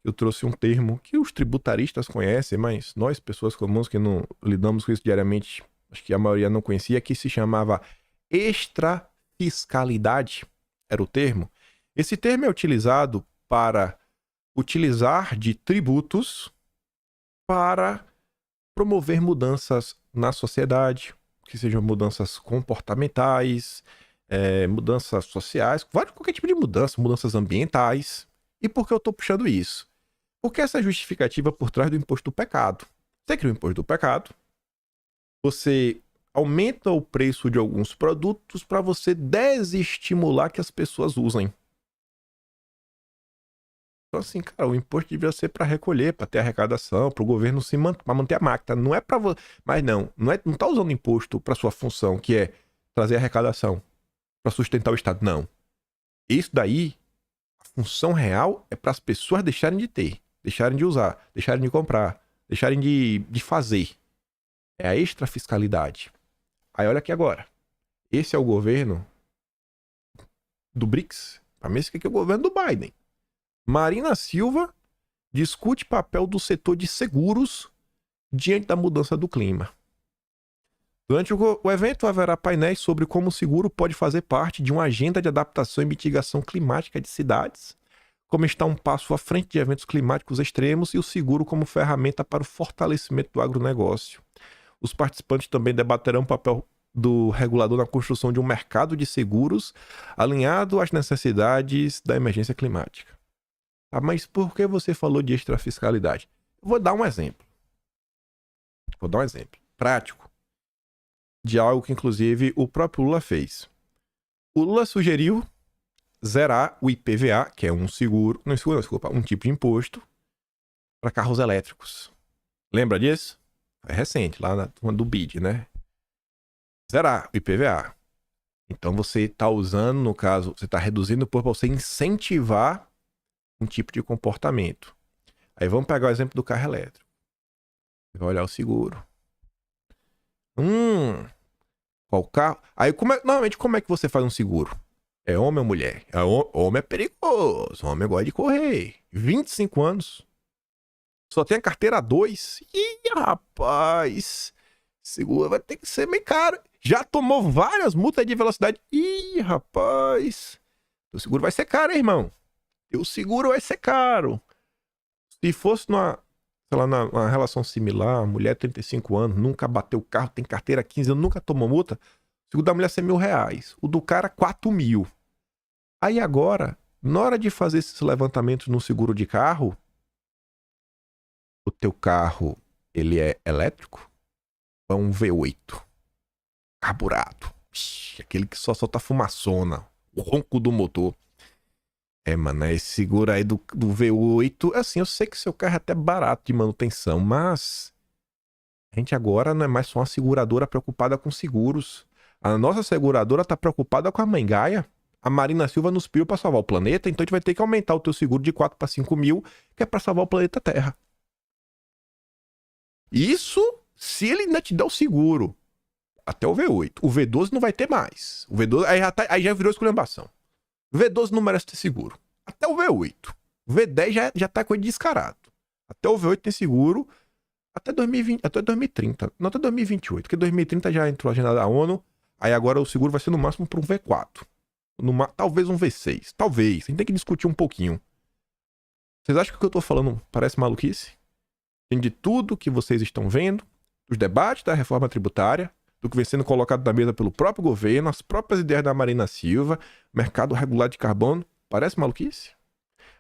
Eu trouxe um termo que os tributaristas conhecem, mas nós, pessoas comuns que não lidamos com isso diariamente, acho que a maioria não conhecia, que se chamava extrafiscalidade. Era o termo. Esse termo é utilizado para utilizar de tributos para promover mudanças na sociedade, que sejam mudanças comportamentais, mudanças sociais, qualquer tipo de mudança, mudanças ambientais. E por que eu estou puxando isso? Porque essa é a justificativa por trás do imposto do pecado. Você cria o imposto do pecado, você aumenta o preço de alguns produtos para você desestimular que as pessoas usem. Então, assim, cara, o imposto devia ser para recolher, para ter arrecadação, para o governo para manter a máquina. Não é para você. Mas não tá usando imposto para sua função, que é trazer arrecadação, para sustentar o Estado. Não. Isso daí, a função real é para as pessoas deixarem de ter, deixarem de usar, deixarem de comprar, deixarem de fazer. É a extrafiscalidade. Aí olha aqui agora. Esse é o governo do BRICS. Para mim, esse aqui é o governo do Biden. Marina Silva discute papel do setor de seguros diante da mudança do clima. Durante o evento haverá painéis sobre como o seguro pode fazer parte de uma agenda de adaptação e mitigação climática de cidades, como está um passo à frente de eventos climáticos extremos e o seguro como ferramenta para o fortalecimento do agronegócio. Os participantes também debaterão o papel do regulador na construção de um mercado de seguros alinhado às necessidades da emergência climática. Ah, mas por que você falou de extrafiscalidade? Eu vou dar um exemplo. Prático. De algo que, inclusive, o próprio Lula fez. O Lula sugeriu zerar o IPVA, que é um um tipo de imposto, para carros elétricos. Lembra disso? É recente, lá na turma do BID, né? Zerar o IPVA. Então você está usando, no caso, você está reduzindo para você incentivar um tipo de comportamento. Aí vamos pegar o exemplo do carro elétrico. Você vai olhar o seguro. Qual carro? Aí normalmente como é que você faz um seguro? É homem ou mulher? Homem é perigoso, homem gosta de correr. 25 anos. Só tem a carteira 2. Ih, rapaz. Seguro vai ter que ser bem caro. Já tomou várias multas de velocidade. Ih, rapaz. O seguro vai ser caro, hein, irmão? O seguro vai ser caro. Se fosse numa relação similar, mulher 35 anos, nunca bateu o carro, tem carteira 15 anos, nunca tomou multa, o seguro da mulher é R$100.000. O do cara, 4.000. Aí agora, na hora de fazer esses levantamentos no seguro de carro, o teu carro, ele é elétrico? Ou é um V8 carburado? Aquele que só solta fumaçona, o ronco do motor. Mano, esse seguro aí do V8, assim, eu sei que seu carro é até barato de manutenção, mas a gente agora não é mais só uma seguradora preocupada com seguros. A nossa seguradora tá preocupada com a Mãe Gaia. A Marina Silva nos pediu pra salvar o planeta, então a gente vai ter que aumentar o teu seguro de 4 para 5 mil, que é pra salvar o planeta Terra. Isso se ele ainda te der o seguro até o V8. O V12 não vai ter mais. O V12 aí já virou esculhambação. O V12 não merece ter seguro. Até o V8. O V10 já tá com ele descarado. Até o V8 tem seguro até 2020, até 2030. Não, até 2028. Porque 2030 já entrou a agenda da ONU. Aí agora o seguro vai ser no máximo para um V4. Talvez um V6. Talvez. A gente tem que discutir um pouquinho. Vocês acham que o que eu tô falando parece maluquice? Tem de tudo que vocês estão vendo, os debates da reforma tributária, do que vem sendo colocado na mesa pelo próprio governo, as próprias ideias da Marina Silva, mercado regulado de carbono, parece maluquice?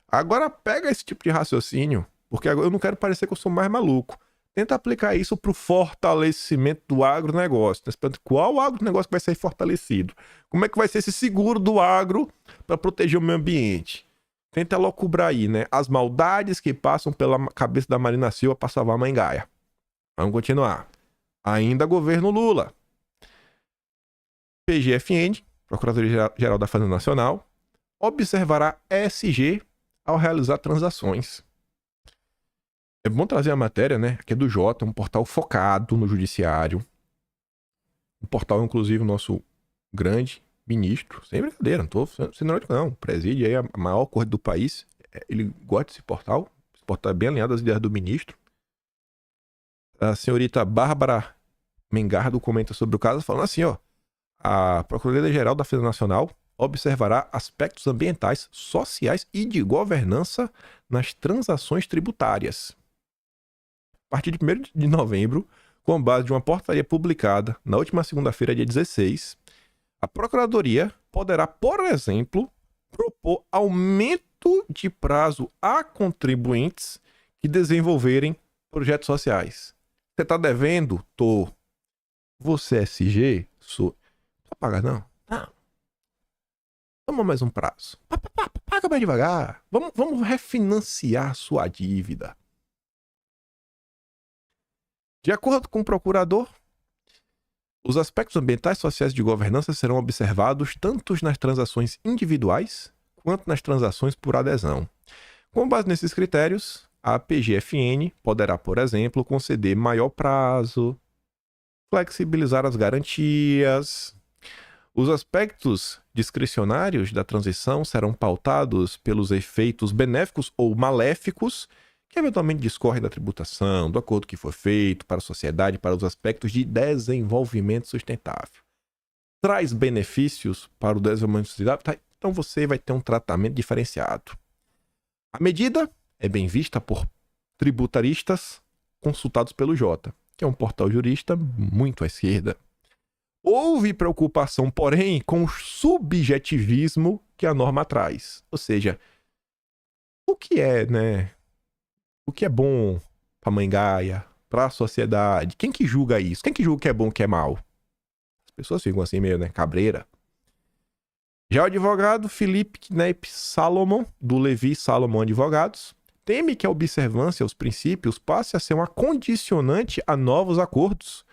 Agora pega esse tipo de raciocínio, porque agora eu não quero parecer que eu sou mais maluco. Tenta aplicar isso para o fortalecimento do agronegócio. Qual agronegócio vai ser fortalecido? Como é que vai ser esse seguro do agro para proteger o meio ambiente? Tenta locubrar aí, né? As maldades que passam pela cabeça da Marina Silva para salvar a Mãe Gaia. Vamos continuar. Ainda governo Lula. PGFN, Procuradoria-Geral da Fazenda Nacional, observará ESG ao realizar transações. É bom trazer a matéria, né? Aqui é do Jota, um portal focado no judiciário. Um portal, inclusive, o nosso grande ministro, sem brincadeira, não tô sendo irônico, não. Preside aí a maior corte do país. Ele gosta desse portal. Esse portal é bem alinhado às ideias do ministro. A senhorita Bárbara Mengardo comenta sobre o caso, falando assim, ó. A Procuradoria-Geral da Fazenda Nacional observará aspectos ambientais, sociais e de governança nas transações tributárias. A partir de 1º de novembro, com base de uma portaria publicada na última segunda-feira, dia 16, a Procuradoria poderá, por exemplo, propor aumento de prazo a contribuintes que desenvolverem projetos sociais. Você está devendo? Tô. Você é SG? Sou. Não vai pagar, não? Não. Toma mais um prazo. Paga mais devagar. Vamos refinanciar sua dívida. De acordo com o procurador, os aspectos ambientais, sociais e de governança serão observados tanto nas transações individuais quanto nas transações por adesão. Com base nesses critérios, a PGFN poderá, por exemplo, conceder maior prazo, flexibilizar as garantias. Os aspectos discricionários da transição serão pautados pelos efeitos benéficos ou maléficos que eventualmente discorrem da tributação, do acordo que for feito para a sociedade e para os aspectos de desenvolvimento sustentável. Traz benefícios para o desenvolvimento sustentável, tá? Então você vai ter um tratamento diferenciado. A medida é bem vista por tributaristas consultados pelo Jota, que é um portal jurista muito à esquerda. Houve preocupação, porém, com o subjetivismo que a norma traz. Ou seja, o que é, né? O que é bom para a Mãe Gaia, para a sociedade? Quem que julga isso? Quem que julga o que é bom e o que é mal? As pessoas ficam assim meio, né? Cabreira. Já o advogado Felipe Kneip Salomon, do Levi Salomon Advogados, teme que a observância aos princípios passe a ser uma condicionante a novos acordos.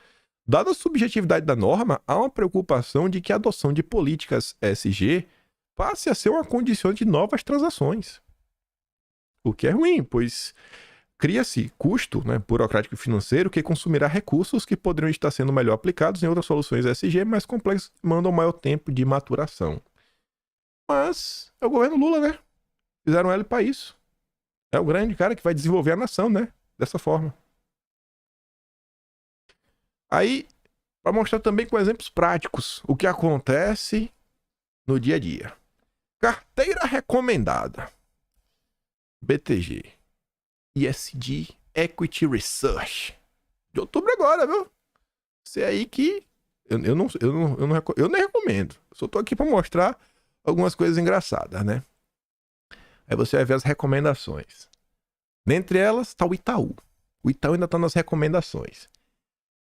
Dada a subjetividade da norma, há uma preocupação de que a adoção de políticas ESG passe a ser uma condicionante de novas transações. O que é ruim, pois cria-se custo, né, burocrático e financeiro que consumirá recursos que poderiam estar sendo melhor aplicados em outras soluções ESG mais complexas que demandam maior tempo de maturação. Mas é o governo Lula, né? Fizeram ele para isso. É o grande cara que vai desenvolver a nação, né? Dessa forma. Aí, para mostrar também com exemplos práticos o que acontece no dia a dia. Carteira recomendada. BTG. ESG Equity Research. De outubro agora, viu? Você aí que... Eu nem recomendo. Só tô aqui para mostrar algumas coisas engraçadas, né? Aí você vai ver as recomendações. Dentre elas está o Itaú. O Itaú ainda tá nas recomendações.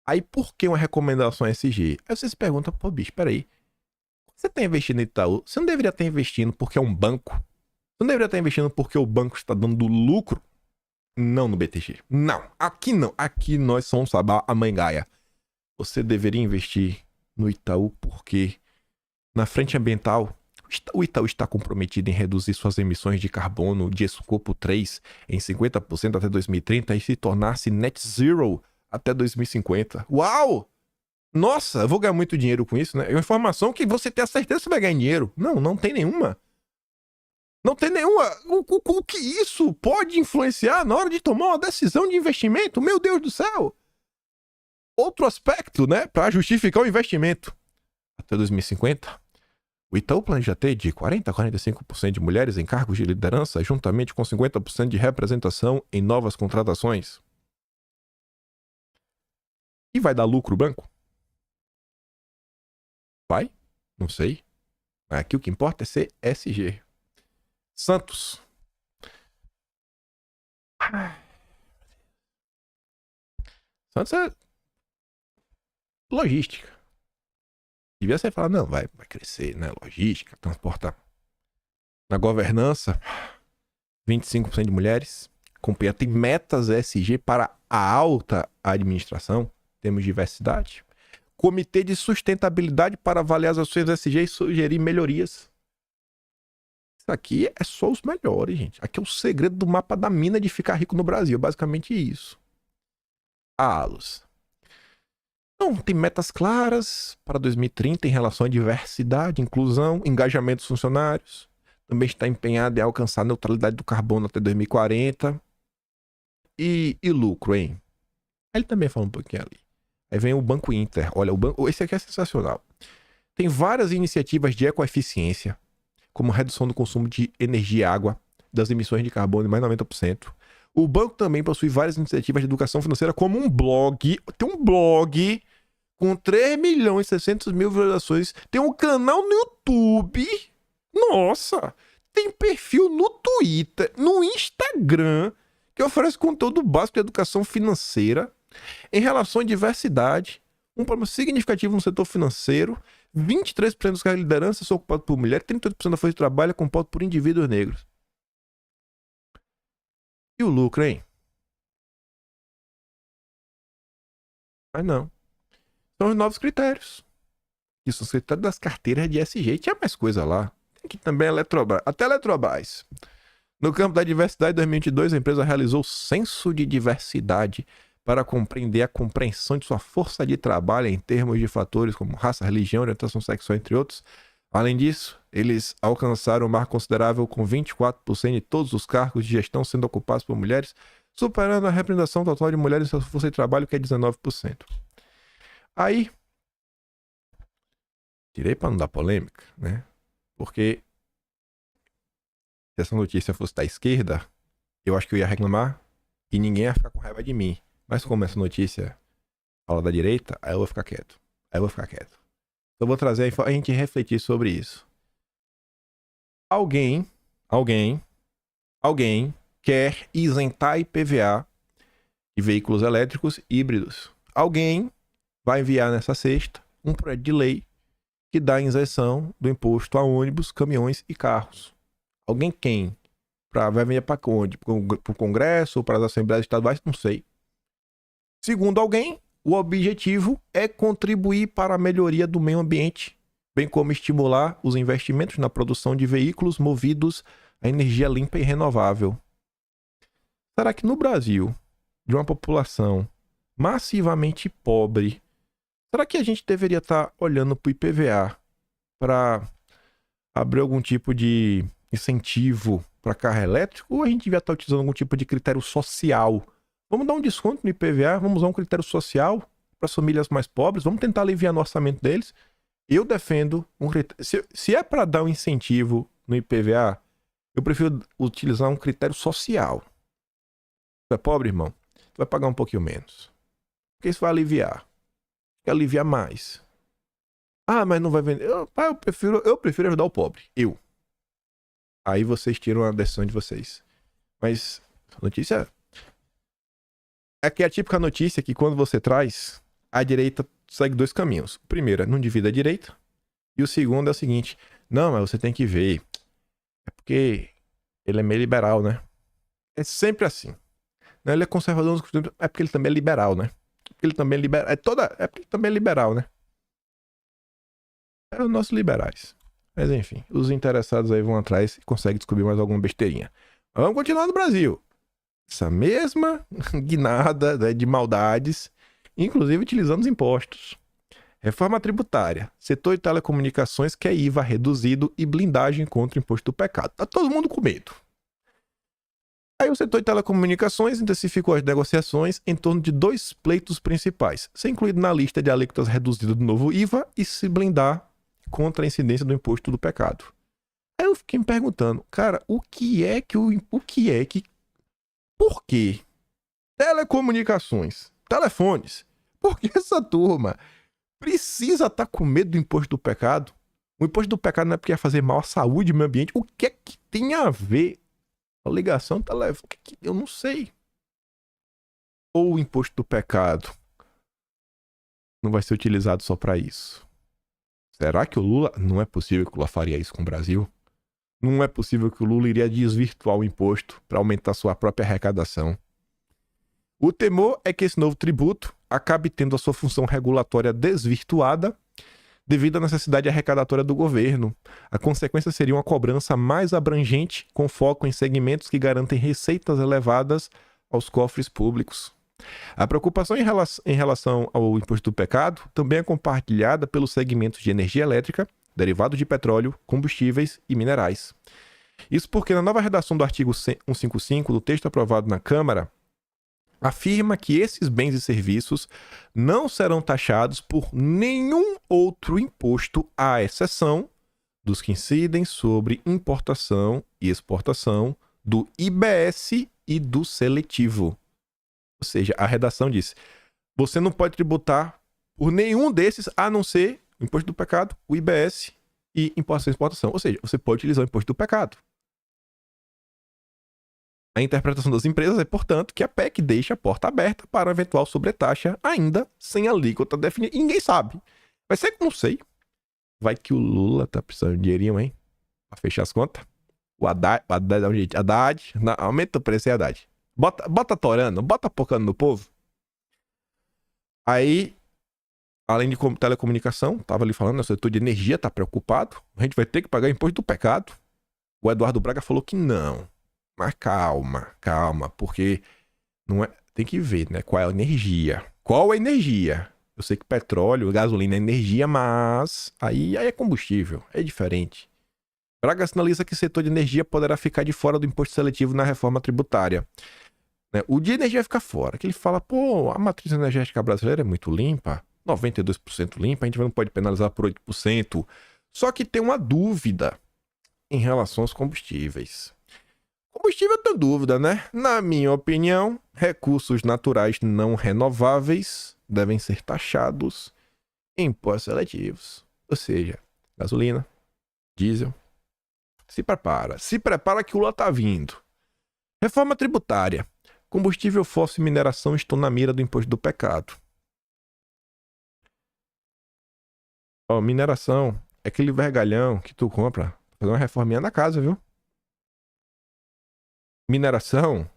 Aí por que uma recomendação SG? Aí você se pergunta, pô, bicho, peraí. Você tá investindo no Itaú, você não deveria estar investindo porque é um banco? Você não deveria estar investindo porque o banco está dando lucro? Não no BTG. Não. Aqui não. Aqui nós somos a mãe Gaia. Você deveria investir no Itaú porque na frente ambiental, o Itaú está comprometido em reduzir suas emissões de carbono de escopo 3 em 50% até 2030 e se tornar-se net zero até 2050. Uau! Nossa, eu vou ganhar muito dinheiro com isso, né? É uma informação que você tem a certeza que você vai ganhar dinheiro. Não, não tem nenhuma. Não tem nenhuma. O que isso pode influenciar na hora de tomar uma decisão de investimento? Meu Deus do céu! Outro aspecto, né? Para justificar o investimento. Até 2050, o Itaú planeja ter de 40% a 45% de mulheres em cargos de liderança, juntamente com 50% de representação em novas contratações. E vai dar lucro o banco? Vai? Não sei. Aqui o que importa é ser SG. Santos. Santos é logística. Devia ser falar, não, vai crescer, né? Logística, transportar. Na governança, 25% de mulheres. Companhia tem metas SG para a alta administração. Temos diversidade. Comitê de sustentabilidade para avaliar as ações SG e sugerir melhorias. Isso aqui é só os melhores, gente. Aqui é o segredo do mapa da mina de ficar rico no Brasil. Basicamente isso. Alos. Então, tem metas claras para 2030 em relação à diversidade, inclusão, engajamento dos funcionários. Também está empenhado em alcançar a neutralidade do carbono até 2040. E lucro, hein? Ele também fala um pouquinho ali. Aí vem o Banco Inter. Olha, esse aqui é sensacional. Tem várias iniciativas de ecoeficiência, como redução do consumo de energia e água, das emissões de carbono em mais de 90%. O banco também possui várias iniciativas de educação financeira, como um blog. Tem um blog com 3.600.000 visualizações. Tem um canal no YouTube. Nossa! Tem perfil no Twitter, no Instagram, que oferece conteúdo básico de educação financeira. Em relação à diversidade, um problema significativo no setor financeiro. 23% dos cargos de liderança são ocupados por mulheres, 38% da força de trabalho é composto por indivíduos negros. E o lucro, hein? Mas não. São os novos critérios. Que são os critérios das carteiras de SG. E tinha mais coisa lá. Tem aqui também a Eletrobras. Até a Eletrobras. No campo da diversidade, em 2022, a empresa realizou o censo de diversidade para compreender a compreensão de sua força de trabalho em termos de fatores como raça, religião, orientação sexual, entre outros. Além disso, eles alcançaram um marco considerável com 24% de todos os cargos de gestão sendo ocupados por mulheres, superando a representação total de mulheres em sua força de trabalho, que é 19%. Aí, tirei para não dar polêmica, né? Porque se essa notícia fosse da esquerda, eu acho que eu ia reclamar e ninguém ia ficar com raiva de mim. Mas como essa notícia fala da direita, aí eu vou ficar quieto. Eu vou trazer a gente refletir sobre isso. Alguém quer isentar IPVA de veículos elétricos híbridos. Alguém vai enviar nessa sexta um projeto de lei que dá isenção do imposto a ônibus, caminhões e carros. Alguém quem? Vai enviar para onde? Para o Congresso ou para as Assembleias Estaduais? Não sei. Segundo alguém, o objetivo é contribuir para a melhoria do meio ambiente, bem como estimular os investimentos na produção de veículos movidos a energia limpa e renovável. Será que no Brasil, de uma população massivamente pobre, será que a gente deveria estar olhando para o IPVA para abrir algum tipo de incentivo para carro elétrico, ou a gente devia estar utilizando algum tipo de critério social? Vamos dar um desconto no IPVA, vamos usar um critério social para as famílias mais pobres, vamos tentar aliviar no orçamento deles. Eu defendo um critério. Se é para dar um incentivo no IPVA, eu prefiro utilizar um critério social. Tu é pobre, irmão? Tu vai pagar um pouquinho menos. Porque isso vai aliviar. Quer aliviar mais. Ah, mas não vai vender. Eu prefiro ajudar o pobre. Aí vocês tiram a decisão de vocês. Mas a notícia Aqui é a típica notícia que quando você traz, a direita segue dois caminhos. O primeiro é não divida a direita. E o segundo é o seguinte: não, mas você tem que ver. É porque ele é meio liberal, né? É sempre assim. Não, ele é conservador nos costumes, é porque ele também é liberal, né? Porque ele também é liberal. É porque ele também é liberal, né? É os nossos liberais. Mas enfim, os interessados aí vão atrás e conseguem descobrir mais alguma besteirinha. Vamos continuar no Brasil. Essa mesma guinada, né, de maldades, inclusive utilizando os impostos. Reforma tributária. Setor de telecomunicações quer IVA reduzido e blindagem contra o imposto do pecado. Tá todo mundo com medo. Aí o setor de telecomunicações intensificou as negociações em torno de dois pleitos principais, ser incluído na lista de alíquotas reduzidas do novo IVA e se blindar contra a incidência do imposto do pecado. Aí eu fiquei me perguntando, cara, por que telecomunicações, telefones, por que essa turma precisa estar com medo do imposto do pecado? O imposto do pecado não é porque ia fazer mal à saúde e meio ambiente. O que é que tem a ver a ligação telefônica? Eu não sei. Ou o imposto do pecado não vai ser utilizado só para isso? Será que o Lula... Não é possível que o Lula faria isso com o Brasil? Não é possível que o Lula iria desvirtuar o imposto para aumentar sua própria arrecadação. O temor é que esse novo tributo acabe tendo a sua função regulatória desvirtuada devido à necessidade arrecadatória do governo. A consequência seria uma cobrança mais abrangente, com foco em segmentos que garantem receitas elevadas aos cofres públicos. A preocupação em relação ao imposto do pecado também é compartilhada pelos segmentos de energia elétrica, derivados de petróleo, combustíveis e minerais. Isso porque na nova redação do artigo 155 do texto aprovado na Câmara, afirma que esses bens e serviços não serão taxados por nenhum outro imposto, à exceção dos que incidem sobre importação e exportação, do IBS e do seletivo. Ou seja, a redação diz: você não pode tributar por nenhum desses, a não ser o imposto do pecado, o IBS e importação e exportação. Ou seja, você pode utilizar o imposto do pecado. A interpretação das empresas é, portanto, que a PEC deixa a porta aberta para uma eventual sobretaxa ainda sem alíquota definida. E ninguém sabe. Vai ser que não sei. Vai que o Lula tá precisando de dinheirinho, hein? Pra fechar as contas. O Haddad, aumenta o preço aí, Haddad. Bota torando, bota pocando no povo. Aí, além de telecomunicação, tava ali falando, o setor de energia tá preocupado. A gente vai ter que pagar imposto do pecado. O Eduardo Braga falou que não. Mas calma, porque não é, tem que ver, né? Qual é a energia? Qual a energia? Eu sei que petróleo, gasolina é energia, mas aí é combustível, é diferente. Braga sinaliza que o setor de energia poderá ficar de fora do imposto seletivo na reforma tributária. O de energia fica fora, que ele fala, pô, a matriz energética brasileira é muito limpa, 92% limpa, a gente não pode penalizar por 8%. Só que tem uma dúvida em relação aos combustíveis. Combustível eu tenho dúvida, né? Na minha opinião, recursos naturais não renováveis devem ser taxados em impostos seletivos. Ou seja, gasolina, diesel. Se prepara que o Lula tá vindo. Reforma tributária. Combustível fóssil e mineração estão na mira do imposto do pecado. Ó, mineração é aquele vergalhão que tu compra pra fazer uma reforminha na casa, viu? Mineração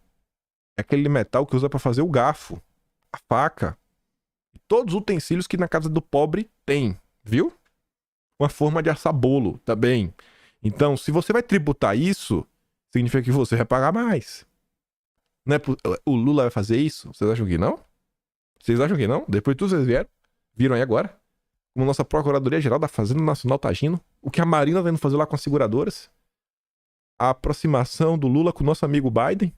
é aquele metal que usa para fazer o garfo, a faca, e todos os utensílios que na casa do pobre tem, viu? Uma forma de assar bolo também. Então, se você vai tributar isso, significa que você vai pagar mais. Não é o Lula vai fazer isso? Vocês acham que não? Vocês acham que não? Depois de tudo vocês viram aí agora? Como nossa Procuradoria-Geral da Fazenda Nacional tá agindo, o que a Marina tá indo fazer lá com as seguradoras, a aproximação do Lula com o nosso amigo Biden.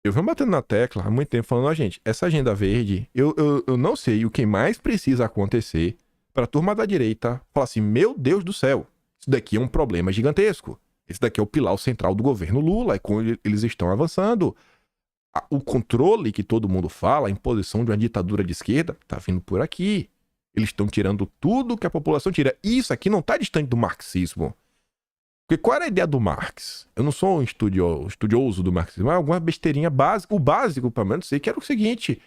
Eu venho batendo na tecla há muito tempo falando, gente, essa agenda verde, eu não sei o que mais precisa acontecer para a turma da direita falar assim, meu Deus do céu, isso daqui é um problema gigantesco. Esse daqui é o pilar central do governo Lula, é como eles estão avançando. O controle que todo mundo fala, a imposição de uma ditadura de esquerda, tá vindo por aqui. Eles estão tirando tudo que a população tira. Isso aqui não tá distante do marxismo. Porque qual era a ideia do Marx? Eu não sou um estudioso do marxismo, mas alguma besteirinha básica. O básico, pelo menos, sei que era o seguinte: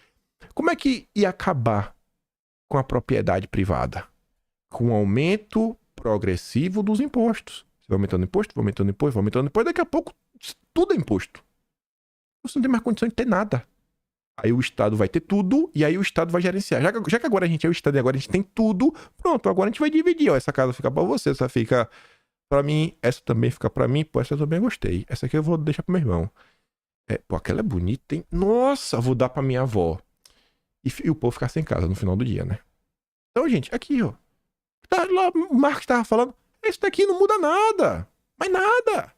como é que ia acabar com a propriedade privada? Com o aumento progressivo dos impostos. Você vai aumentando imposto, vai aumentando imposto, vai aumentando imposto, daqui a pouco tudo é imposto. Você não tem mais condição de ter nada. Aí o Estado vai ter tudo e aí o Estado vai gerenciar. Já que agora a gente é o Estado e agora a gente tem tudo, pronto, agora a gente vai dividir. Ó, essa casa fica pra você, essa fica pra mim, essa também fica pra mim, pô, essa eu também gostei. Essa aqui eu vou deixar pro meu irmão. Pô, aquela é bonita, hein? Nossa, vou dar pra minha avó. E o povo ficar sem casa no final do dia, né? Então, gente, aqui, ó. Lá, o Marx tava falando, isso daqui não muda nada. Mas nada.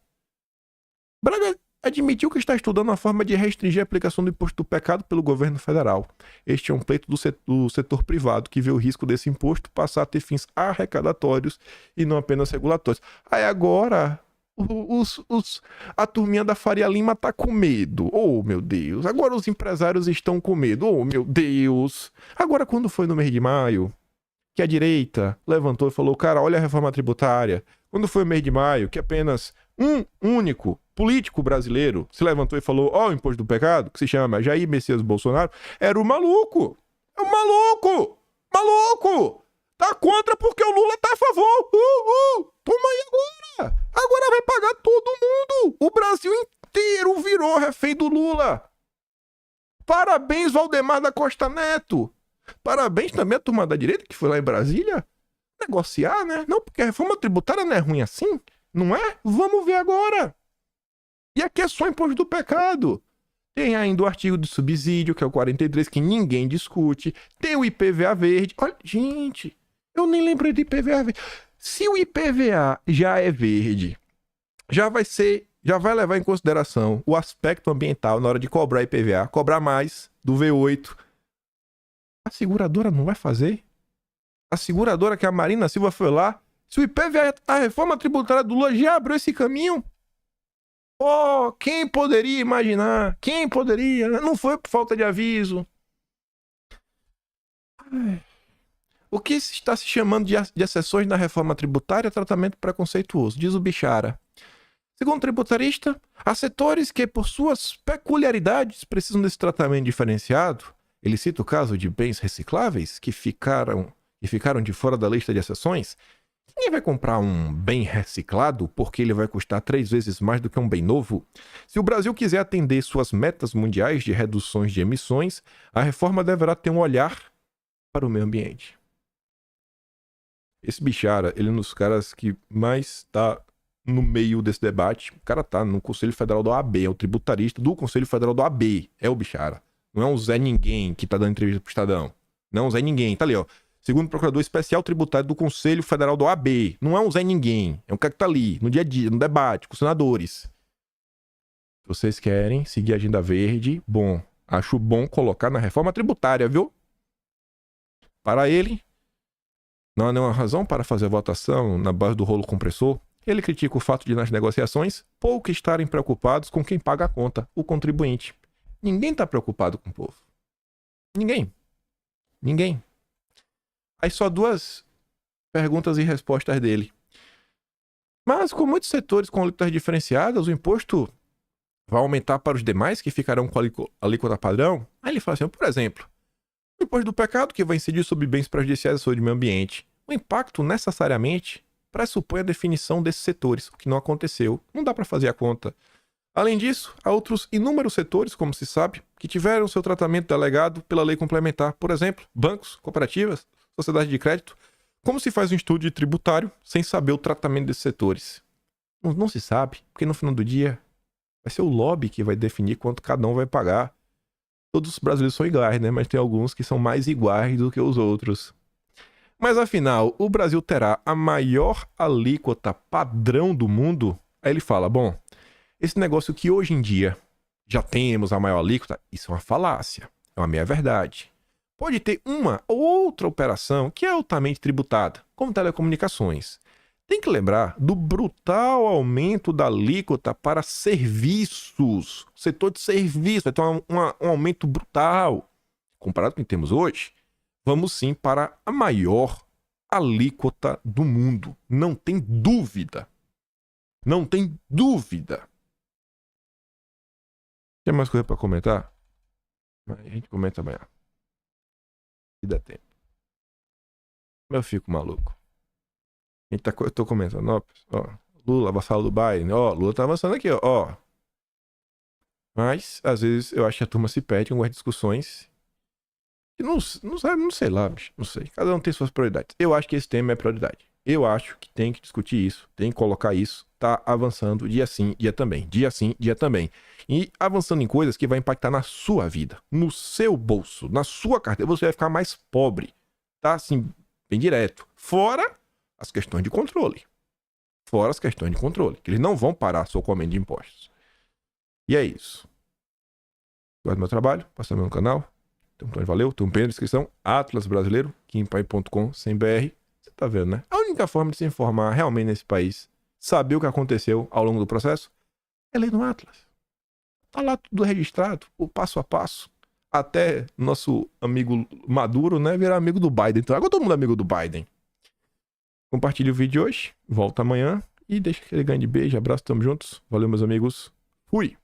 Braga admitiu que está estudando a forma de restringir a aplicação do imposto do pecado pelo governo federal. Este é um pleito do setor privado que vê o risco desse imposto passar a ter fins arrecadatórios e não apenas regulatórios. Aí agora a turminha da Faria Lima tá com medo. Oh, meu Deus. Agora os empresários estão com medo. Oh, meu Deus. Agora, quando foi no mês de maio, que a direita levantou e falou, cara, olha a reforma tributária. Quando foi no mês de maio, que apenas um único político brasileiro se levantou e falou, ó, o imposto do pecado, que se chama Jair Messias Bolsonaro, era o maluco. É o maluco. Maluco. Tá contra porque o Lula tá a favor. Toma aí agora. Agora vai pagar todo mundo. O Brasil inteiro virou refém do Lula. Parabéns, Valdemar da Costa Neto. Parabéns também à turma da direita que foi lá em Brasília negociar, né? Não, porque a reforma tributária não é ruim assim, não é? Vamos ver agora. E aqui é só imposto do pecado. Tem ainda o artigo de subsídio, que é o 43, que ninguém discute. Tem o IPVA verde. Olha, gente, eu nem lembrei do IPVA verde. Se o IPVA já é verde, já vai levar em consideração o aspecto ambiental na hora de cobrar IPVA, cobrar mais do V8. A seguradora não vai fazer? A seguradora que a Marina Silva foi lá, se o IPVA, a reforma tributária do Lula já abriu esse caminho? Oh, quem poderia imaginar? Quem poderia? Não foi por falta de aviso. O que está se chamando de exceções na reforma tributária é tratamento preconceituoso, diz o Bichara. Segundo o tributarista, há setores que, por suas peculiaridades, precisam desse tratamento diferenciado. Ele cita o caso de bens recicláveis que ficaram de fora da lista de exceções. Ninguém vai comprar um bem reciclado porque ele vai custar 3 vezes mais do que um bem novo. Se o Brasil quiser atender suas metas mundiais de reduções de emissões, a reforma deverá ter um olhar para o meio ambiente. Esse Bichara, ele é um dos caras que mais está no meio desse debate. O cara tá no Conselho Federal da OAB, é o tributarista do Conselho Federal da OAB, é o Bichara. Não é um Zé Ninguém que tá dando entrevista pro Estadão. Não é um Zé Ninguém, tá ali, ó. Segundo o Procurador Especial Tributário do Conselho Federal da OAB. Não é um Zé Ninguém. É um cara que tá ali, no dia a dia, no debate, com os senadores. Se vocês querem seguir a agenda verde, bom, acho bom colocar na reforma tributária, viu? Para ele, não há nenhuma razão para fazer a votação na base do rolo compressor. Ele critica o fato de, nas negociações, pouco estarem preocupados com quem paga a conta, o contribuinte. Ninguém tá preocupado com o povo. Ninguém. Ninguém. Aí só 2 perguntas e respostas dele. Mas com muitos setores com alíquotas diferenciadas, o imposto vai aumentar para os demais que ficarão com a alíquota padrão? Aí ele fala assim, por exemplo, o imposto do pecado que vai incidir sobre bens prejudiciais à saúde e meio ambiente. O impacto necessariamente pressupõe a definição desses setores, o que não aconteceu. Não dá para fazer a conta. Além disso, há outros inúmeros setores, como se sabe, que tiveram seu tratamento delegado pela lei complementar. Por exemplo, bancos, cooperativas, sociedade de crédito. Como se faz um estudo de tributário sem saber o tratamento desses setores? Não se sabe, porque no final do dia vai ser o lobby que vai definir quanto cada um vai pagar. Todos os brasileiros são iguais, né? Mas tem alguns que são mais iguais do que os outros. Mas afinal, o Brasil terá a maior alíquota padrão do mundo? Aí ele fala, bom, esse negócio que hoje em dia já temos a maior alíquota, isso é uma falácia, é uma meia-verdade. Pode ter uma ou outra operação que é altamente tributada, como telecomunicações. Tem que lembrar do brutal aumento da alíquota para serviços. O setor de serviços vai ter um aumento brutal. Comparado com o que temos hoje, vamos sim para a maior alíquota do mundo. Não tem dúvida. Não tem dúvida. Tem mais coisa pra comentar? A gente comenta amanhã. Se der tempo. Eu fico maluco. Eu tô comentando, ó. Lula, vassalo do Biden. Ó, Lula tá avançando aqui, ó. Mas, às vezes, eu acho que a turma se perde em algumas discussões. E não sei lá, bicho. Não sei. Cada um tem suas prioridades. Eu acho que esse tema é prioridade. Eu acho que tem que discutir isso, tem que colocar isso, tá avançando dia sim, dia também. Dia sim, dia também. E avançando em coisas que vai impactar na sua vida, no seu bolso, na sua carteira. Você vai ficar mais pobre. Tá assim, bem direto. Fora as questões de controle. Fora as questões de controle. Que eles não vão parar só com aumento de impostos. E é isso. Gosta do meu trabalho? Passa no meu canal. Então, valeu. Tem um pin na descrição. Atlas Brasileiro, kimpai.com.br. Você tá vendo, né? A única forma de se informar realmente nesse país, saber o que aconteceu ao longo do processo, é ler no Atlas. Tá lá tudo registrado, o passo a passo. Até nosso amigo Maduro, né, virar amigo do Biden. Então, agora todo mundo é amigo do Biden. Compartilhe o vídeo de hoje. Volta amanhã. E deixa aquele grande beijo, abraço, tamo juntos. Valeu, meus amigos. Fui!